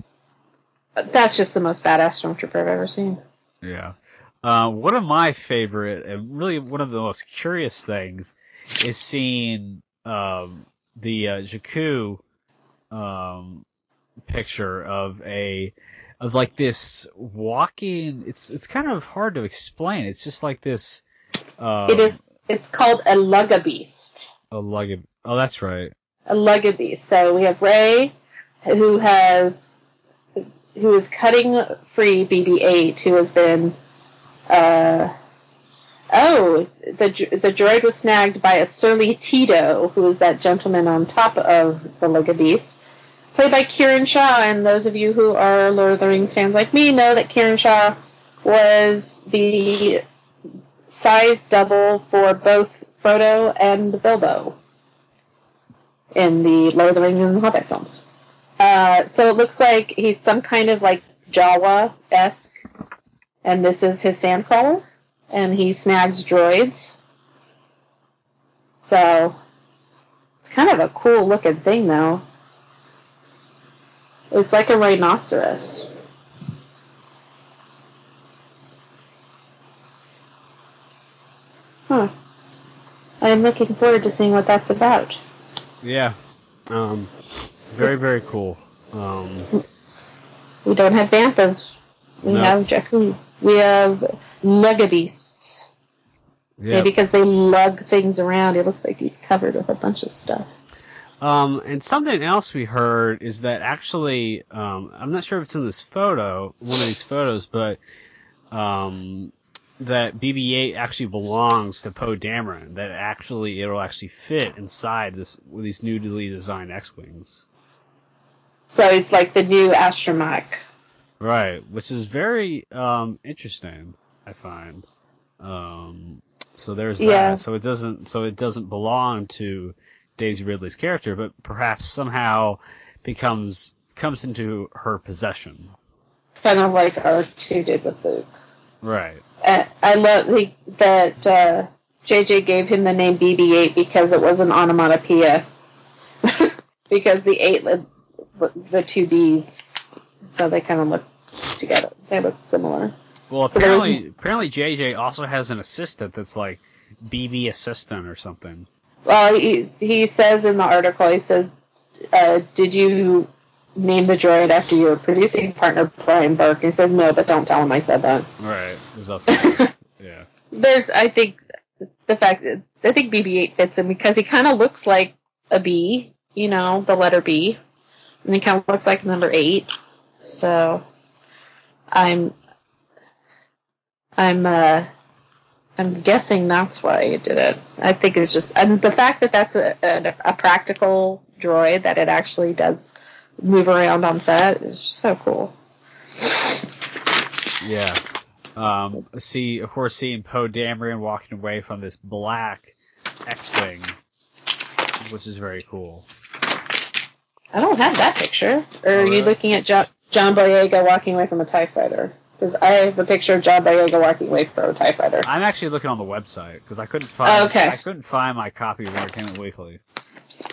that's just the most badass stormtrooper I've ever seen. Yeah. One of my favorite, and really one of the most curious things, is seeing the Jakku picture of like this walking. It's kind of hard to explain. It's just like this. It's called a lugabeast. Oh, that's right. A lugabeast. So we have Rey, who is cutting free BB-8, who has been. The droid was snagged by a surly Tito, who is that gentleman on top of the lugabeast, played by Kieran Shaw. And those of you who are Lord of the Rings fans like me know that Kieran Shaw was the size double for both Frodo and Bilbo in the Lord of the Rings and the Hobbit films. So it looks like he's some kind of like Jawa-esque, and this is his sandcrawler, and he snags droids. So it's kind of a cool looking thing, though. It's like a rhinoceros. Huh. I'm looking forward to seeing what that's about. Yeah. Very, very cool. We don't have Banthas. We have Jakku. We have lugabeasts. Yeah. Maybe because they lug things around. It looks like he's covered with a bunch of stuff. And something else we heard is that actually, I'm not sure if it's in this photo, one of these photos, but that BB-8 actually belongs to Poe Dameron. That it'll actually fit inside with these newly designed X-wings. So it's like the new astromech. Right, which is very interesting, I find. So there's that. So it doesn't belong to Daisy Ridley's character, but perhaps somehow comes into her possession. Kind of like R2 did with Luke. Right. I love that JJ gave him the name BB-8 because it was an onomatopoeia. Because the 8 the two B's, so they kind of look together. They look similar. Well, So apparently JJ also has an assistant that's like BB assistant or something. Well, he says in the article, he says, did you name the droid after your producing partner, Brian Burke? He said, no, but don't tell him I said that. Right. There's also, yeah. I think BB-8 fits him because he kind of looks like a B, the letter B. And he kind of looks like number 8. So, I'm guessing that's why he did it. I think it's just, and the fact that that's a practical droid, that it actually does move around on set, is so cool. Yeah. Of course, seeing Poe Dameron walking away from this black X-Wing, which is very cool. I don't have that picture. Or are you looking at John Boyega walking away from a TIE fighter? Because I have a picture of John Boyega walking away from a TIE fighter. I'm actually looking on the website because I couldn't find. Okay. I couldn't find my copy of Entertainment Weekly.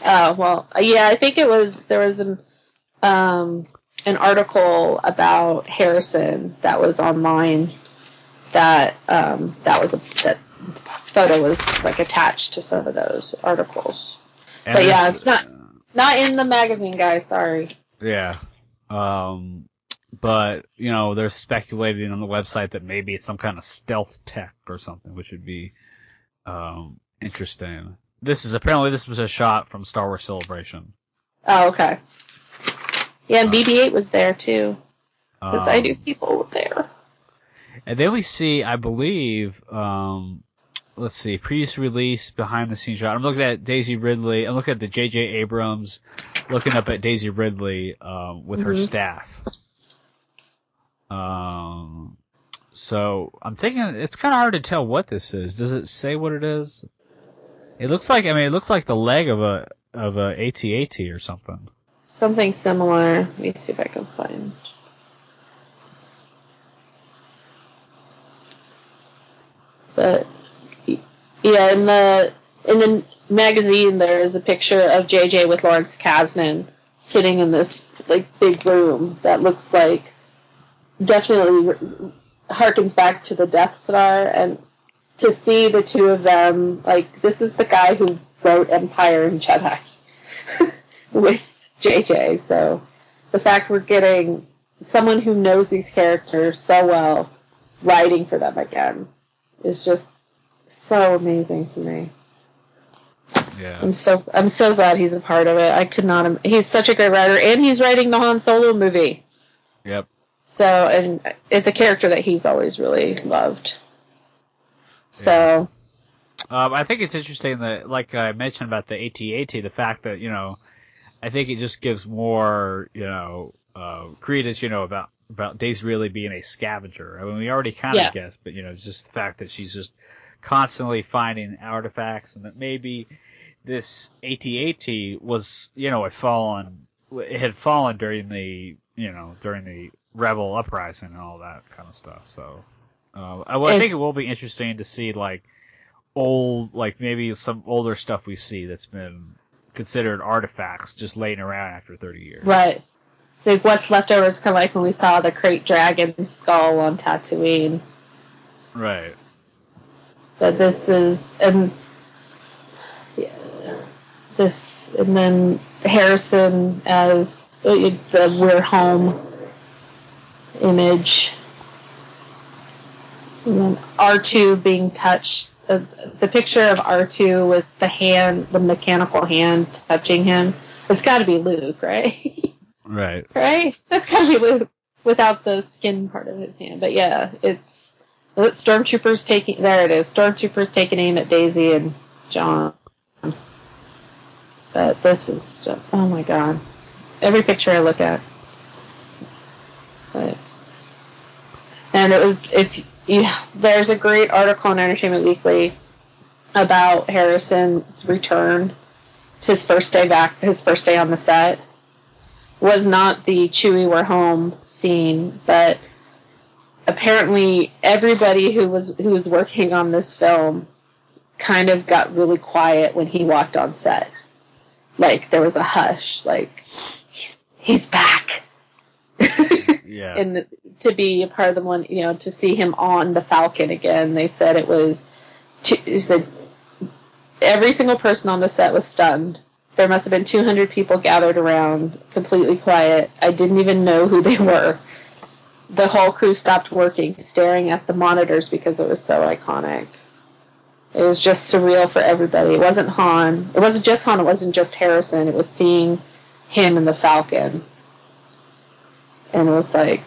Oh well, yeah. I think there was an article about Harrison that was online. That photo was like attached to some of those articles. And but yeah, it's not in the magazine, guys. Sorry. Yeah. But, they're speculating on the website that maybe it's some kind of stealth tech or something, which would be interesting. This was a shot from Star Wars Celebration. Oh, okay. Yeah, and BB-8 was there, too. Because I knew people were there. And then we see, I believe, let's see, previous release, behind the scenes shot. I'm looking at Daisy Ridley. I'm looking at the J.J. Abrams, looking up at Daisy Ridley with her staff. So I'm thinking it's kind of hard to tell what this is. Does it say what it is? It looks like the leg of a AT-AT or something. Something similar. Let me see if I can find. But yeah, in the magazine there is a picture of JJ with Lawrence Kasdan sitting in this big room that looks like definitely harkens back to the Death Star, and to see the two of them, this is the guy who wrote Empire and Jedi with JJ, so the fact we're getting someone who knows these characters so well writing for them again is just so amazing to me. Yeah. I'm so glad he's a part of it. I could not. He's such a great writer, and he's writing the Han Solo movie. Yep. So, and it's a character that he's always really loved. So. Yeah. I think it's interesting that, like I mentioned about the AT-AT, the fact that, I think it just gives more, credence, about Daisy really being a scavenger. I mean, we already kind of guessed, but, just the fact that she's just constantly finding artifacts, and that maybe this AT-AT was, it had fallen during the Rebel uprising and all that kind of stuff. So, I think it will be interesting to see, maybe some older stuff we see that's been considered artifacts just laying around after 30 years. Right. What's left over is kind of like when we saw the Krayt Dragon skull on Tatooine. Right. But this is, and then Harrison as the "We're Home" image, and then R2 being touched. The picture of R2 with the mechanical hand touching him. It's got to be Luke, right? Right. Right? That's got to be Luke without the skin part of his hand. But yeah, it's Stormtroopers taking. There it is. Stormtroopers taking aim at Daisy and John. But this is just, oh my god. Every picture I look at. And it was, there's a great article in Entertainment Weekly about Harrison's return, his first day on the set. Was not the Chewie We're Home scene, but apparently everybody who was working on this film kind of got really quiet when he walked on set. Like, there was a hush, like, he's back. Yeah. And to be a part of the one, to see him on the Falcon again, they said every single person on the set was stunned. There must have been 200 people gathered around, completely quiet. I didn't even know who they were. The whole crew stopped working, staring at the monitors because it was so iconic. It was just surreal for everybody. It wasn't Han. It wasn't just Han. It wasn't just Harrison. It was seeing him in the Falcon. And it was like,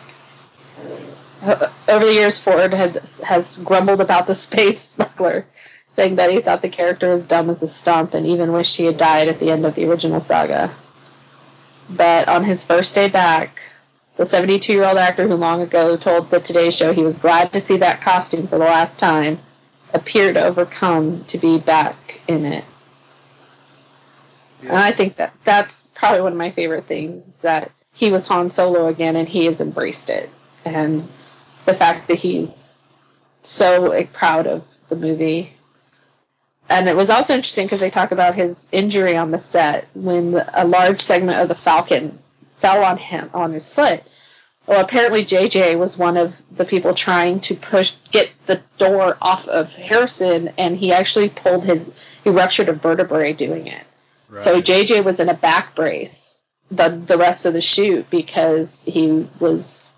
over the years, Ford has grumbled about the space smuggler, saying that he thought the character was dumb as a stump and even wished he had died at the end of the original saga. But on his first day back, the 72-year-old actor who long ago told the Today Show he was glad to see that costume for the last time appeared overcome to be back in it. Yeah. And I think that's probably one of my favorite things, is that he was Han Solo again and he has embraced it. And the fact that he's so proud of the movie. And it was also interesting because they talk about his injury on the set when a large segment of the Falcon fell on his foot. Well, apparently JJ was one of the people trying to get the door off of Harrison, and he actually he ruptured a vertebrae doing it. Right. So JJ was in a back brace the rest of the shoot because he was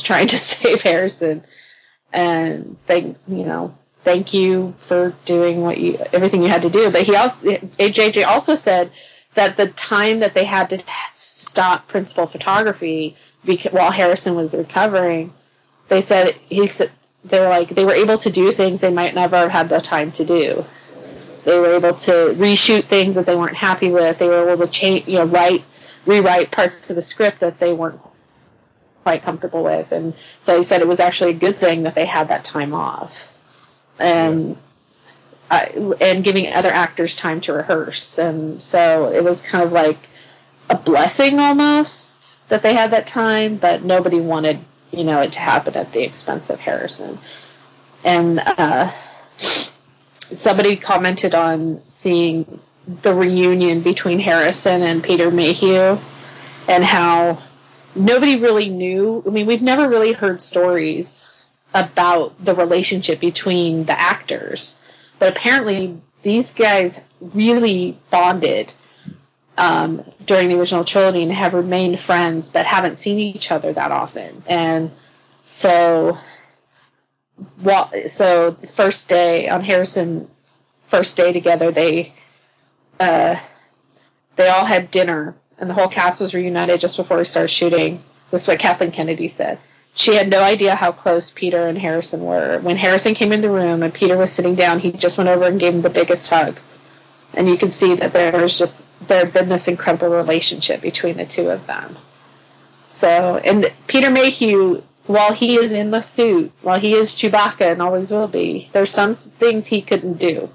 trying to save Harrison. And thank you for doing everything you had to do. But JJ also said that the time that they had to stop principal photography while Harrison was recovering, they were able to do things they might never have had the time to do. They were able to reshoot things that they weren't happy with. They were able to rewrite parts of the script that they weren't quite comfortable with. And so he said it was actually a good thing that they had that time off. And giving other actors time to rehearse. And so it was kind of like a blessing almost that they had that time, but nobody wanted, it to happen at the expense of Harrison. And somebody commented on seeing the reunion between Harrison and Peter Mayhew and how nobody really knew. I mean, we've never really heard stories about the relationship between the actors, but apparently these guys really bonded during the original trilogy and have remained friends but haven't seen each other that often. And so the first day on Harrison's first day together, they all had dinner and the whole cast was reunited just before we started shooting. This is what Kathleen Kennedy said. She had no idea how close Peter and Harrison were. When Harrison came in the room and Peter was sitting down, he just went over and gave him the biggest hug. And you could see that there had been this incredible relationship between the two of them. So, and Peter Mayhew, while he is in the suit, while he is Chewbacca and always will be, there's some things he couldn't do.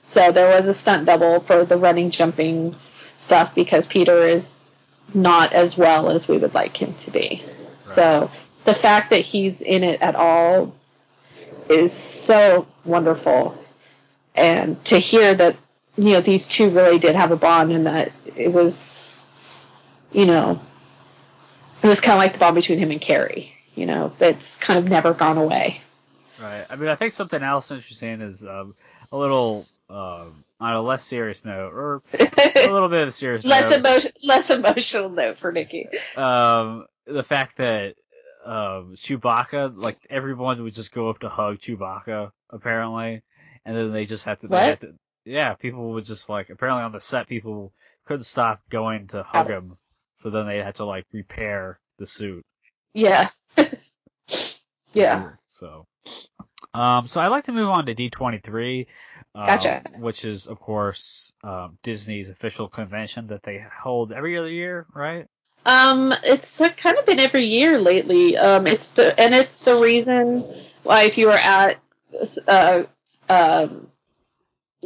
So there was a stunt double for the running, jumping stuff because Peter is not as well as we would like him to be. Right. So the fact that he's in it at all is so wonderful. And to hear that, these two really did have a bond and that it was, it was kind of like the bond between him and Carrie, that's kind of never gone away. Right. I mean, I think something else interesting is a little, on a less serious note, or a little bit of a serious note. Less emotional note for Nicki. The fact that Chewbacca, like, everyone would just go up to hug Chewbacca, apparently, and then they just had to... people would just, like, apparently on the set, people couldn't stop going to hug him, so then they had to, like, repair the suit. Yeah. Yeah. So I'd like to move on to D23. Gotcha. Which is, of course, Disney's official convention that they hold every other year, right? It's kind of been every year lately. It's the reason why if you were at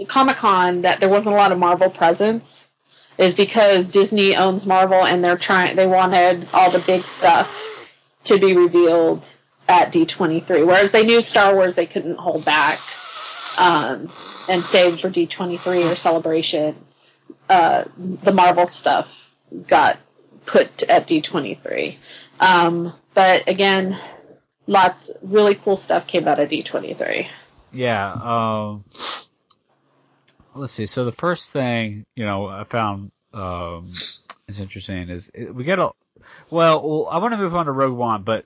Comic-Con that there wasn't a lot of Marvel presence is because Disney owns Marvel and they wanted all the big stuff to be revealed at D23, whereas they knew Star Wars they couldn't hold back and save for D23 or Celebration. The Marvel stuff got put at D23. But again, lots really cool stuff came out of D23. Yeah. Let's see. So the first thing, I found is interesting is we get a. Well, I want to move on to Rogue One, but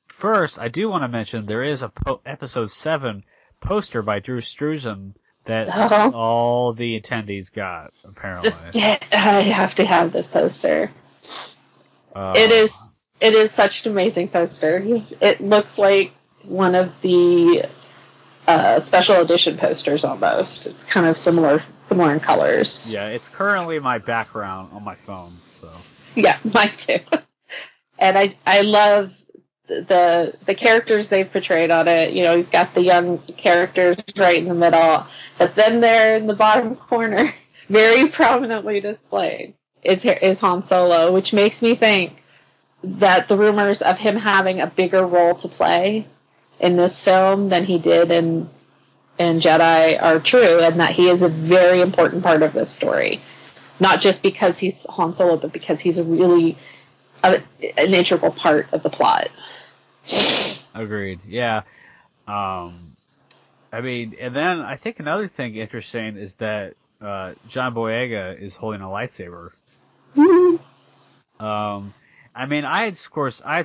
first I do want to mention there is a Episode 7 poster by Drew Struzan that all the attendees got, apparently. I have to have this poster. It is such an amazing poster. It looks like one of the special edition posters almost. It's kind of similar in colors. Yeah, it's currently my background on my phone. So yeah, mine too. And I love the characters they've portrayed on it. You've got the young characters right in the middle, but then there in the bottom corner, very prominently displayed, is Han Solo, which makes me think that the rumors of him having a bigger role to play in this film than he did in Jedi are true, and that he is a very important part of this story. Not just because he's Han Solo, but because he's really an integral part of the plot. Agreed. Yeah. I mean, and then I think another thing interesting is that John Boyega is holding a lightsaber. I mean, I had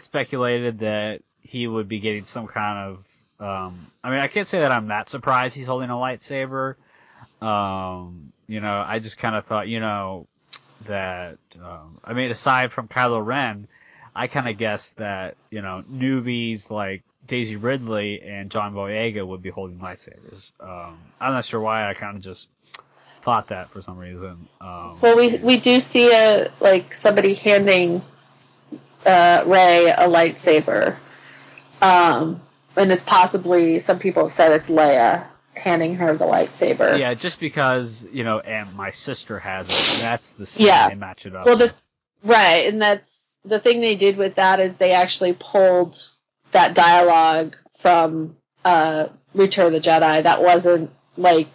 speculated that he would be getting some kind of. I mean, I can't say that I'm that surprised he's holding a lightsaber. I just kind of thought, that. I mean, aside from Kylo Ren, I kind of guessed that newbies like Daisy Ridley and John Boyega would be holding lightsabers. I'm not sure why. I kind of just thought that for some reason. Well, we do see somebody handing Rey a lightsaber, and it's possibly some people have said it's Leia handing her the lightsaber. Yeah, just because and my sister has it. That's the scene they match it up. Well, right, and that's the thing they did with that is they actually pulled that dialogue from Return of the Jedi. That wasn't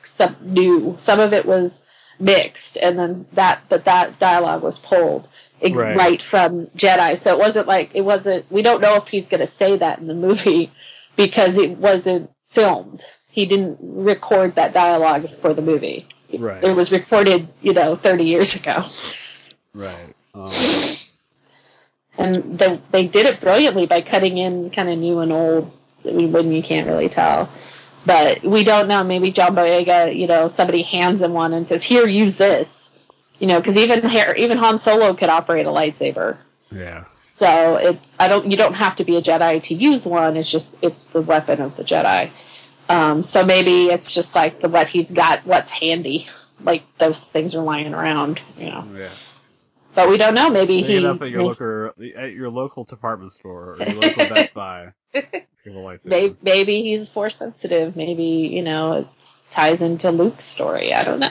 some new. Some of it was mixed, and then that dialogue was pulled right from Jedi. So it wasn't. We don't know if he's going to say that in the movie because it wasn't filmed. He didn't record that dialogue for the movie. Right. It was recorded, 30 years ago. Right. And they did it brilliantly by cutting in kind of new and old. I mean, when you can't really tell. But we don't know. Maybe John Boyega, somebody hands him one and says, "Here, use this." Because even Han Solo could operate a lightsaber. Yeah. So you don't have to be a Jedi to use one. It's the weapon of the Jedi. So maybe it's just like what he's got, what's handy. Like those things are lying around, Yeah. But we don't know. Maybe Pick it up at your local department store or your local Best Buy. Maybe he's force sensitive. Maybe it ties into Luke's story. I don't know.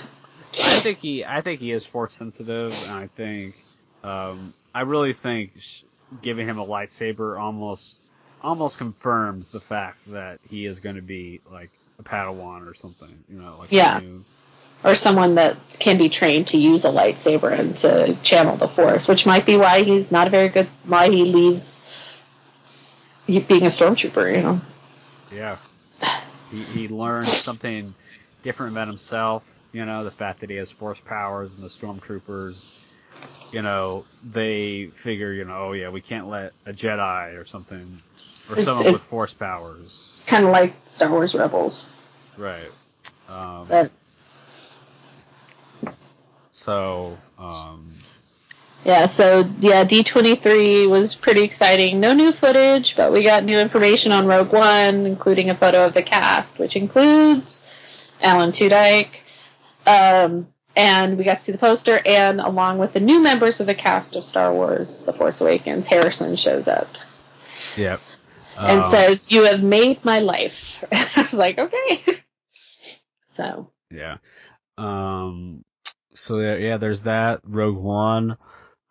I think he is force sensitive, and I think I really think giving him a lightsaber almost confirms the fact that he is going to be like a Padawan or something. Or someone that can be trained to use a lightsaber and to channel the Force, which might be why he's not why he leaves being a stormtrooper, Yeah. He learned something different about himself, the fact that he has Force powers and the stormtroopers, they figure, we can't let a Jedi or something, or someone with Force powers. Kind of like Star Wars Rebels. Right. D23 was pretty exciting. No new footage, but we got new information on Rogue One, including a photo of the cast, which includes Alan Tudyk. And we got to see the poster, and along with the new members of the cast of Star Wars, The Force Awakens, Harrison shows up. Yep. And says, "You have made my life." I was like, okay. So. Yeah. There's that Rogue One,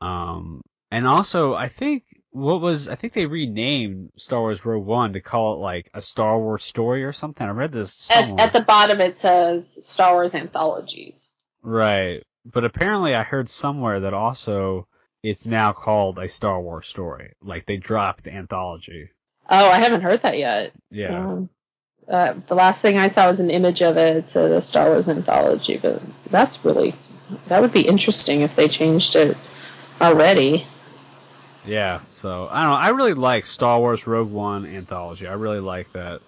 and also I think I think they renamed Star Wars Rogue One to call it like a Star Wars story or something. I read this somewhere. At the bottom it says Star Wars Anthologies. Right. But apparently I heard somewhere that also it's now called a Star Wars story. Like they dropped the anthology. Oh, I haven't heard that yet. Yeah. The last thing I saw was an image of it to the Star Wars Anthology, but that would be interesting if they changed it already. Yeah, so I don't know. I really like Star Wars Rogue One Anthology. I really like that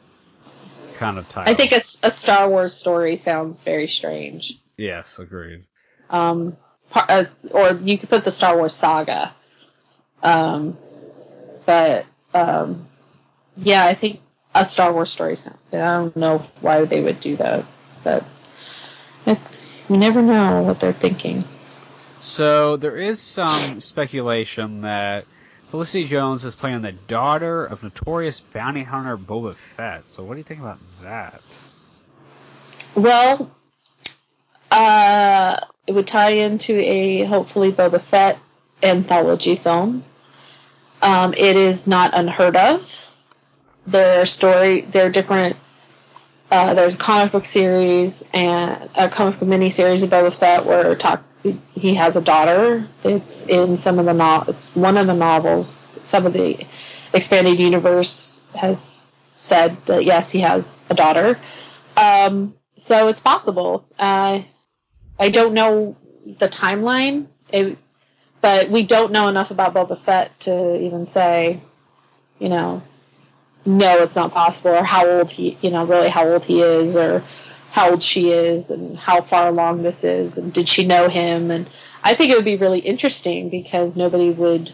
kind of title. I think a Star Wars story sounds very strange. Yes, agreed. Or you could put the Star Wars Saga. But yeah, I think a Star Wars story sound. I don't know why they would do that, but you never know what they're thinking. So there is some speculation that Felicity Jones is playing the daughter of notorious bounty hunter Boba Fett. So what do you think about that? Well, it would tie into a hopefully Boba Fett anthology film. It is not unheard of. There are different. There's a comic book series and a comic book miniseries of Boba Fett where he has a daughter. It's in it's one of the novels. Some of the expanded universe has said that yes, he has a daughter. So it's possible. I don't know the timeline, but we don't know enough about Boba Fett to even say, no, it's not possible, or how old he is, or how old she is, and how far along this is, and did she know him? And I think it would be really interesting because nobody would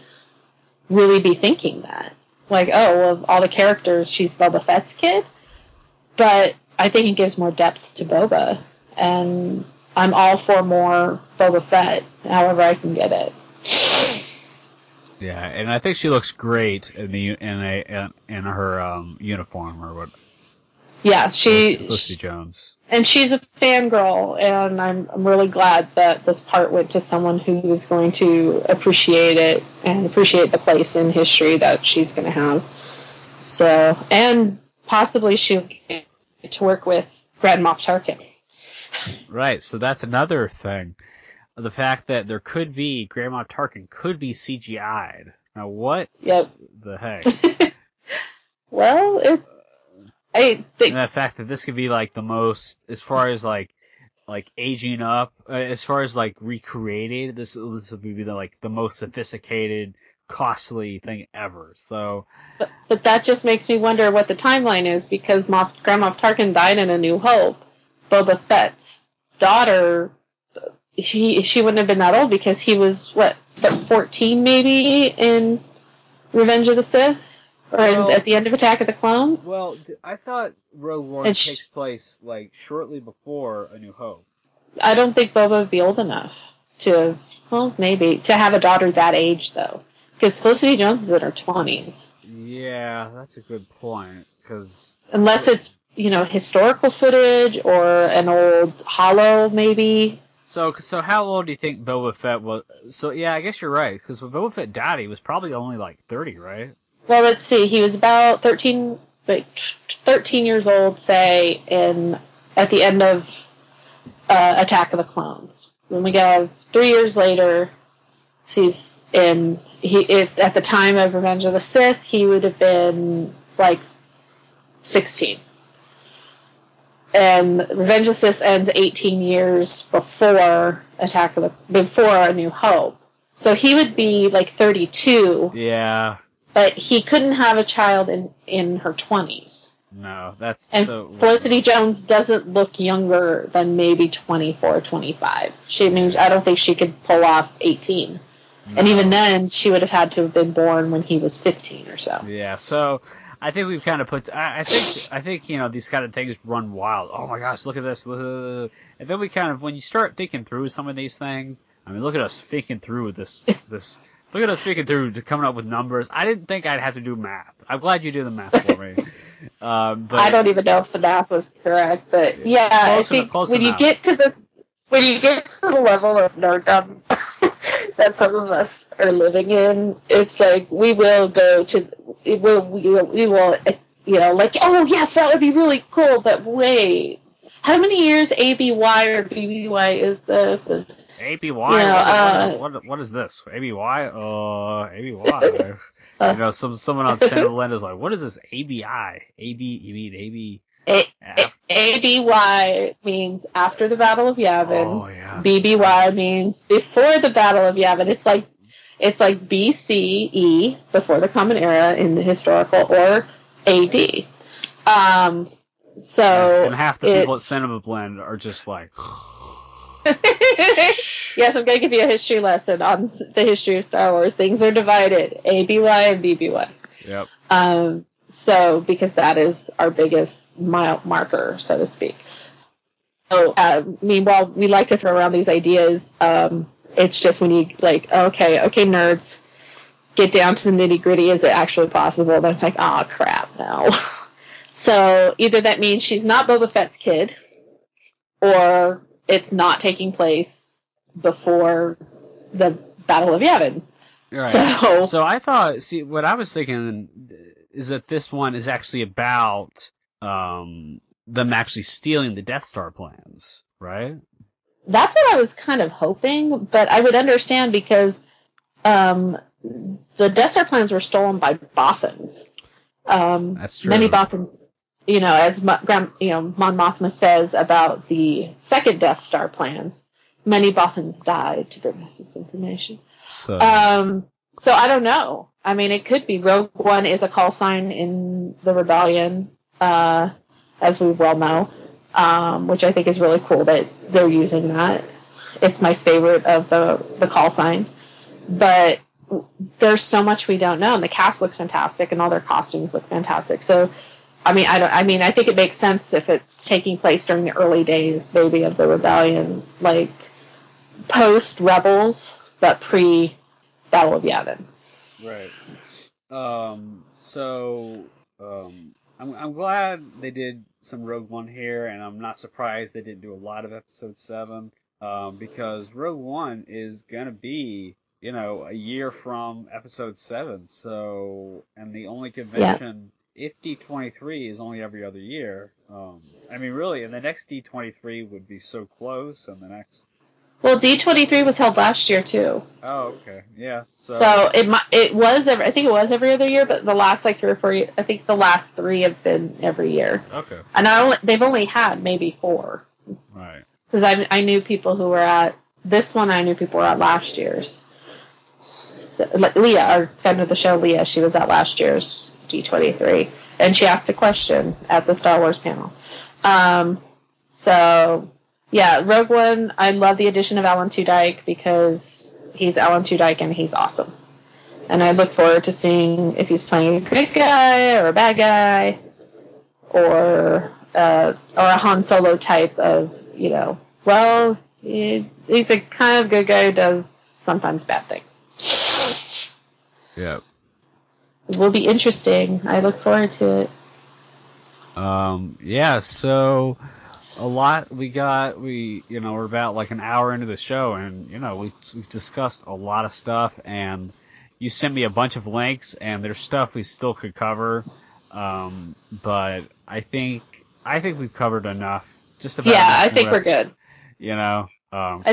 really be thinking that. Like, of all the characters, she's Boba Fett's kid. But I think it gives more depth to Boba, and I'm all for more Boba Fett, however I can get it. Yeah, and I think she looks great in her uniform or what. Yeah, Felicity Jones. And she's a fangirl, and I'm really glad that this part went to someone who is going to appreciate it and appreciate the place in history that she's going to have. So, and possibly she'll get to work with Grand Moff Tarkin. Right, so that's another thing. The fact that Grand Moff Tarkin could be CGI'd. Now, what the heck? Well, I think... And the fact that this could be, like, the most, as far as, like aging up, as far as, like, recreated, this would be, the most sophisticated, costly thing ever, so... But that just makes me wonder what the timeline is, because Grand Moff Tarkin died in A New Hope. Boba Fett's daughter... She wouldn't have been that old because he was, 14 maybe in Revenge of the Sith? Or at the end of Attack of the Clones? Well, I thought Rogue One takes place, shortly before A New Hope. I don't think Boba would be old enough to have a daughter that age, though. Because Felicity Jones is in her 20s. Yeah, that's a good point, because... Unless it's, historical footage or an old holo, maybe... So how old do you think Boba Fett was? So, yeah, I guess you're right, because when Boba Fett died, he was probably only, 30, right? Well, let's see. He was about 13 years old, say, at the end of Attack of the Clones. When we go 3 years later, if at the time of Revenge of the Sith, he would have been, 16. And Revenge of the Sith ends 18 years before A New Hope. So he would be 32. Yeah. But he couldn't have a child in her 20s. No, that's and so... Felicity Jones doesn't look younger than maybe 24, 25. I don't think she could pull off 18. No. And even then, she would have had to have been born when he was 15 or so. Yeah, so... I think we've kind of I think these kind of things run wild. Oh my gosh, look at this. And then we kind of, when you start thinking through some of these things, I mean, look at us thinking through this. Look at us thinking through coming up with numbers. I didn't think I'd have to do math. I'm glad you did the math for me. But I don't even know if the math was correct, but yeah, I think when you get to the level of nerddom that some of us are living in, it's like we will go to, we will, like, oh yes, that would be really cool, but wait, how many years ABY or BBY is this? And, ABY? What is this? ABY? ABY. Someone on Cineblend is like, what is this ABI? You mean AB? ABY means after the Battle of Yavin. Oh, yes. BBY means before the Battle of Yavin. It's like BCE, before the Common Era in the historical, or AD. And half the people at Cineblend are just like... Yes, I'm going to give you a history lesson on the history of Star Wars. Things are divided, ABY and BBY. Yep. So, because that is our biggest mile marker, so to speak. So, meanwhile, we like to throw around these ideas. It's just when you, like, okay, nerds, get down to the nitty-gritty. Is it actually possible? Then it's like, oh, crap, no. So, either that means she's not Boba Fett's kid, or it's not taking place before the Battle of Yavin. Right. So I thought, what I was thinking is that this one is actually about them actually stealing the Death Star plans, right? That's what I was kind of hoping, but I would understand because the Death Star plans were stolen by Bothans. That's true. Many Bothans, as Mon Mothma says about the second Death Star plans, many Bothans died to bring us this information. So I don't know. I mean, it could be Rogue One is a call sign in the rebellion, as we well know, which I think is really cool that they're using that. It's my favorite of the call signs. But there's so much we don't know, and the cast looks fantastic, and all their costumes look fantastic. So, I think it makes sense if it's taking place during the early days, maybe, of the rebellion, like post Rebels, but pre Battle of Yavin. Right. I'm glad they did some Rogue One here, and I'm not surprised they didn't do a lot of Episode 7, because Rogue One is gonna be, a year from Episode 7, and the only convention, if D23 is only every other year, really, and the next D23 would be so close, and the next... Well, D23 was held last year too. Oh, okay, yeah. So it was I think it was every other year, but the last 3 or 4 years, I think the last 3 have been every year. Okay. And they've only had maybe 4. Right. Because I knew people who were at this one. I knew people were at last year's. So, like Leah, our friend of the show, Leah, she was at last year's D23, and she asked a question at the Star Wars panel. Yeah, Rogue One, I love the addition of Alan Tudyk because he's Alan Tudyk and he's awesome. And I look forward to seeing if he's playing a good guy or a bad guy or a Han Solo type of, he's a kind of good guy who does sometimes bad things. Yeah. It will be interesting. I look forward to it. So... a lot we're about like an hour into the show, and we've discussed a lot of stuff, and you sent me a bunch of links, and there's stuff we still could cover, but I think we've covered enough. Just about. Yeah, I think we're good. I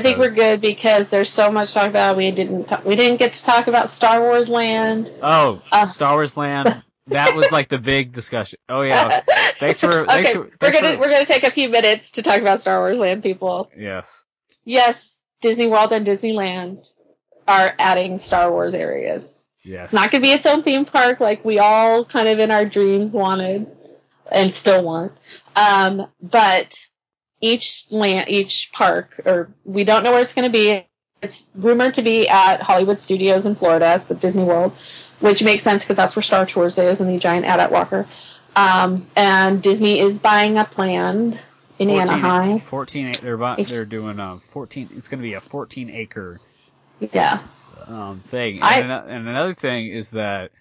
think we're good because there's so much to talk about. We didn't get to talk about Star Wars Land. Oh, Star Wars Land. That was like the big discussion. Oh yeah. We're gonna take a few minutes to talk about Star Wars Land, people. Yes. Yes, Disney World and Disneyland are adding Star Wars areas. Yes. It's not gonna be its own theme park like we all kind of in our dreams wanted and still want. But each park, or we don't know where it's gonna be. It's rumored to be at Hollywood Studios in Florida, with Disney World. Which makes sense because that's where Star Tours is and the giant AT-AT Walker. And Disney is buying up land in Anaheim. 14. They're doing 14. It's going to be a 14-acre. Yeah. Thing. And another thing is that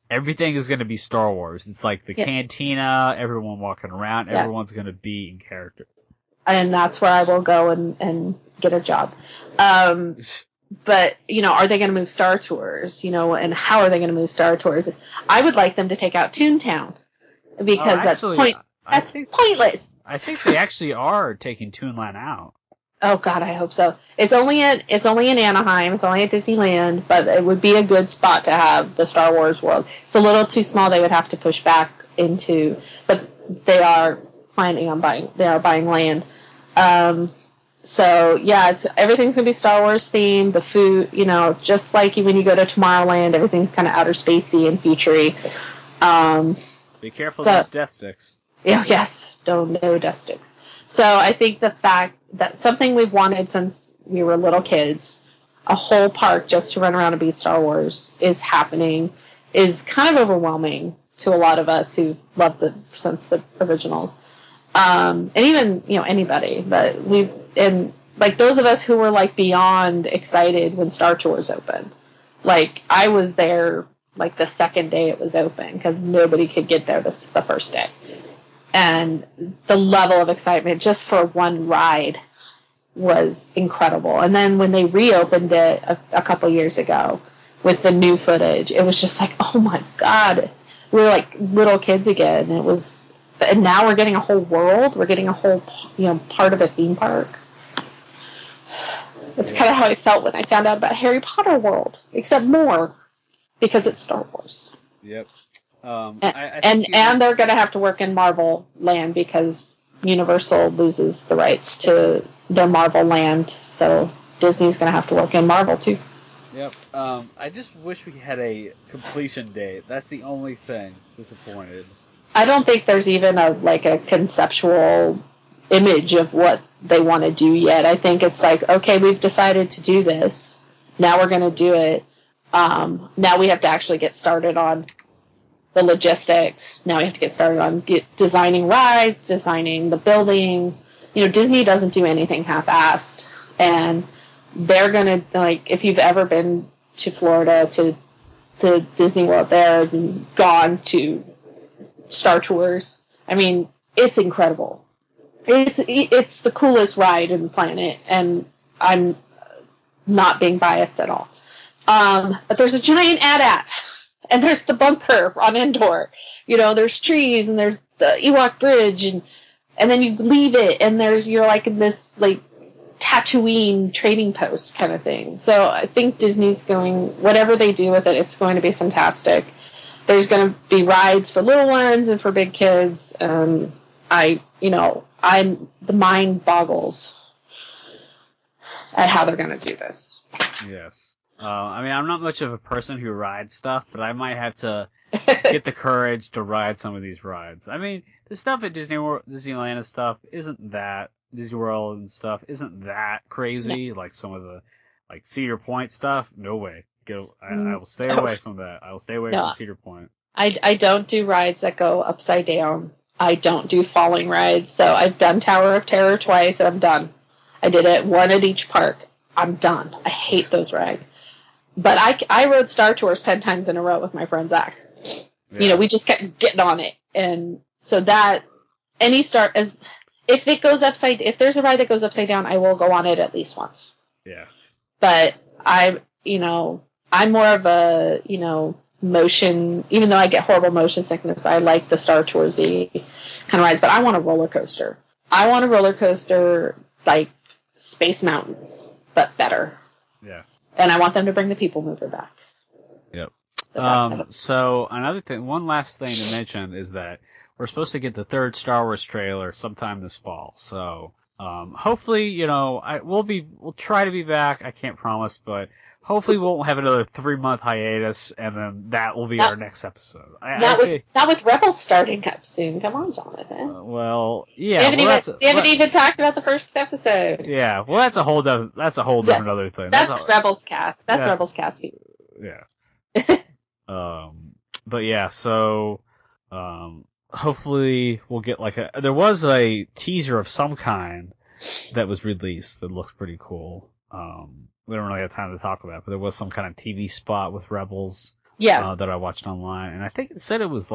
everything is going to be Star Wars. It's like the cantina. Everyone walking around. Yeah. Everyone's going to be in character. And that's where I will go and get a job. but are they going to move Star Tours? And how are they going to move Star Tours? I would like them to take out Toontown because that's pointless. I think they actually are taking Toonland out. Oh God, I hope so. It's only in Anaheim. It's only at Disneyland, but it would be a good spot to have the Star Wars world. It's a little too small. They would have to push back into, but they are planning on buying. They are buying land. So yeah, everything's gonna be Star Wars themed. The food, just like when you go to Tomorrowland, everything's kind of outer spacey and futury. Be careful of those death sticks. Yeah, yes, no death sticks. So I think the fact that something we've wanted since we were little kids, a whole park just to run around and be Star Wars, is happening, is kind of overwhelming to a lot of us who loved since the originals. And even, anybody, but like those of us who were like beyond excited when Star Tours opened. Like I was there like the second day it was open because nobody could get there the first day. And the level of excitement just for one ride was incredible. And then when they reopened it a couple years ago with the new footage, it was just like, oh my God, we were like little kids again. And now we're getting a whole world. We're getting a whole, part of a theme park. That's kind of how I felt when I found out about Harry Potter World, except more because it's Star Wars. Yep. And they're going to have to work in Marvel Land because Universal loses the rights to their Marvel Land, so Disney's going to have to work in Marvel too. Yep. I just wish we had a completion date. That's the only thing. Disappointed. I don't think there's even a conceptual image of what they want to do yet. I think it's like, okay, we've decided to do this. Now we're going to do it. Now we have to actually get started on the logistics. Now we have to get started on designing rides, designing the buildings. Disney doesn't do anything half-assed. And they're going to, if you've ever been to Florida, to Disney World there, and gone to Star Tours, I mean, it's incredible. It's the coolest ride in the planet, and I'm not being biased at all. But there's a giant AT-AT, and there's the bumper on Endor. There's trees, and there's the Ewok Bridge, and then you leave it, and you're like in this Tatooine trading post kind of thing. So I think Disney's whatever they do with it, it's going to be fantastic. There's going to be rides for little ones and for big kids. The mind boggles at how they're going to do this. Yes. I'm not much of a person who rides stuff, but I might have to get the courage to ride some of these rides. I mean, the stuff at Disneyland and stuff isn't that, Disney World and stuff isn't that crazy. No. Like some of the, Cedar Point stuff. No way. I will stay away from that. I will stay away from Cedar Point. I don't do rides that go upside down. I don't do falling rides. So I've done Tower of Terror twice, and I'm done. I did it one at each park. I'm done. I hate those rides. But I rode Star Tours 10 times in a row with my friend Zach. Yeah. We just kept getting on it. And so that if there's a ride that goes upside down, I will go on it at least once. Yeah. But I'm more of a, motion, even though I get horrible motion sickness, I like the Star Toursy kind of rides, but I want a roller coaster. I want a roller coaster like Space Mountain, but better. Yeah. And I want them to bring the people mover back. Yep. So one last thing to mention is that we're supposed to get the third Star Wars trailer sometime this fall. So, hopefully, we'll try to be back. I can't promise, but hopefully we won't have another 3-month hiatus, and then that will be our next episode. Not with Rebels starting up soon. Come on, Jonathan. Well, yeah. We haven't even talked about the first episode. Yeah. Well, that's a whole different other thing. That's Rebels cast. That's Rebels cast people. Yeah. But yeah. So, hopefully we'll get there was a teaser of some kind that was released that looked pretty cool. We don't really have time to talk about it, but there was some kind of TV spot with Rebels that I watched online, and I think it said it was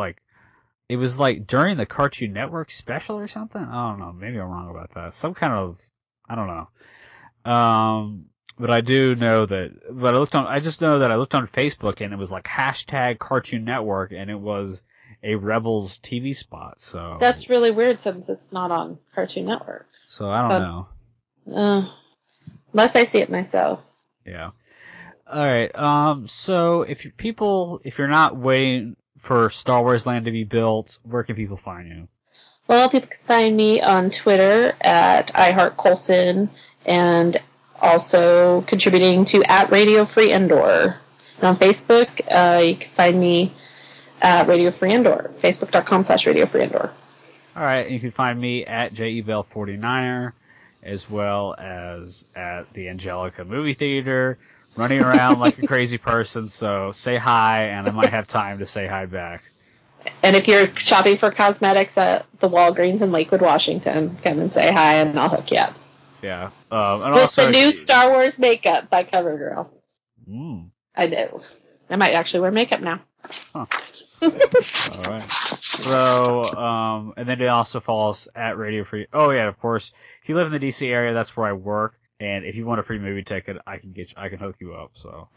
during the Cartoon Network special or something. I don't know. Maybe I'm wrong about that. Some kind of, I don't know. But I do know that. But I just know that I looked on Facebook and it was like hashtag Cartoon Network, and it was a Rebels TV spot. So that's really weird since it's not on Cartoon Network. So I don't know. Unless I see it myself. Yeah. All right. So if you're not waiting for Star Wars Land to be built, where can people find you? Well, people can find me on Twitter at iHeartColson and also contributing to at radiofreeendor. And on Facebook, you can find me at radiofreeendor, facebook.com/radiofreeendor. All right, and you can find me at JEBell49er, as well as at the Angelica Movie Theater, running around like a crazy person, so say hi, and I might have time to say hi back. And if you're shopping for cosmetics at the Walgreens in Lakewood, Washington, come and say hi, and I'll hook you up. Yeah. And with also, the new Star Wars makeup by CoverGirl. Mm. I do. I might actually wear makeup now. Huh. All right. So, and then it also follows at Radio Free. Oh yeah, of course. If you live in the DC area, that's where I work. And if you want a free movie ticket, I can hook you up. So.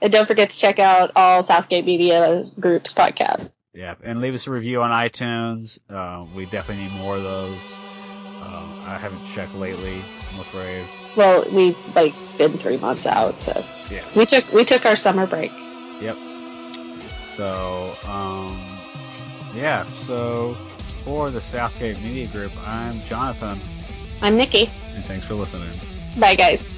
And don't forget to check out all Southgate Media Group's podcasts. Yeah, and leave us a review on iTunes. We definitely need more of those. I haven't checked lately, I'm afraid. Well, we've been 3 months out, so yeah. We took our summer break. Yep. So, yeah. So for the Southgate Media Group, I'm Jonathan. I'm Nicki. And thanks for listening. Bye, guys.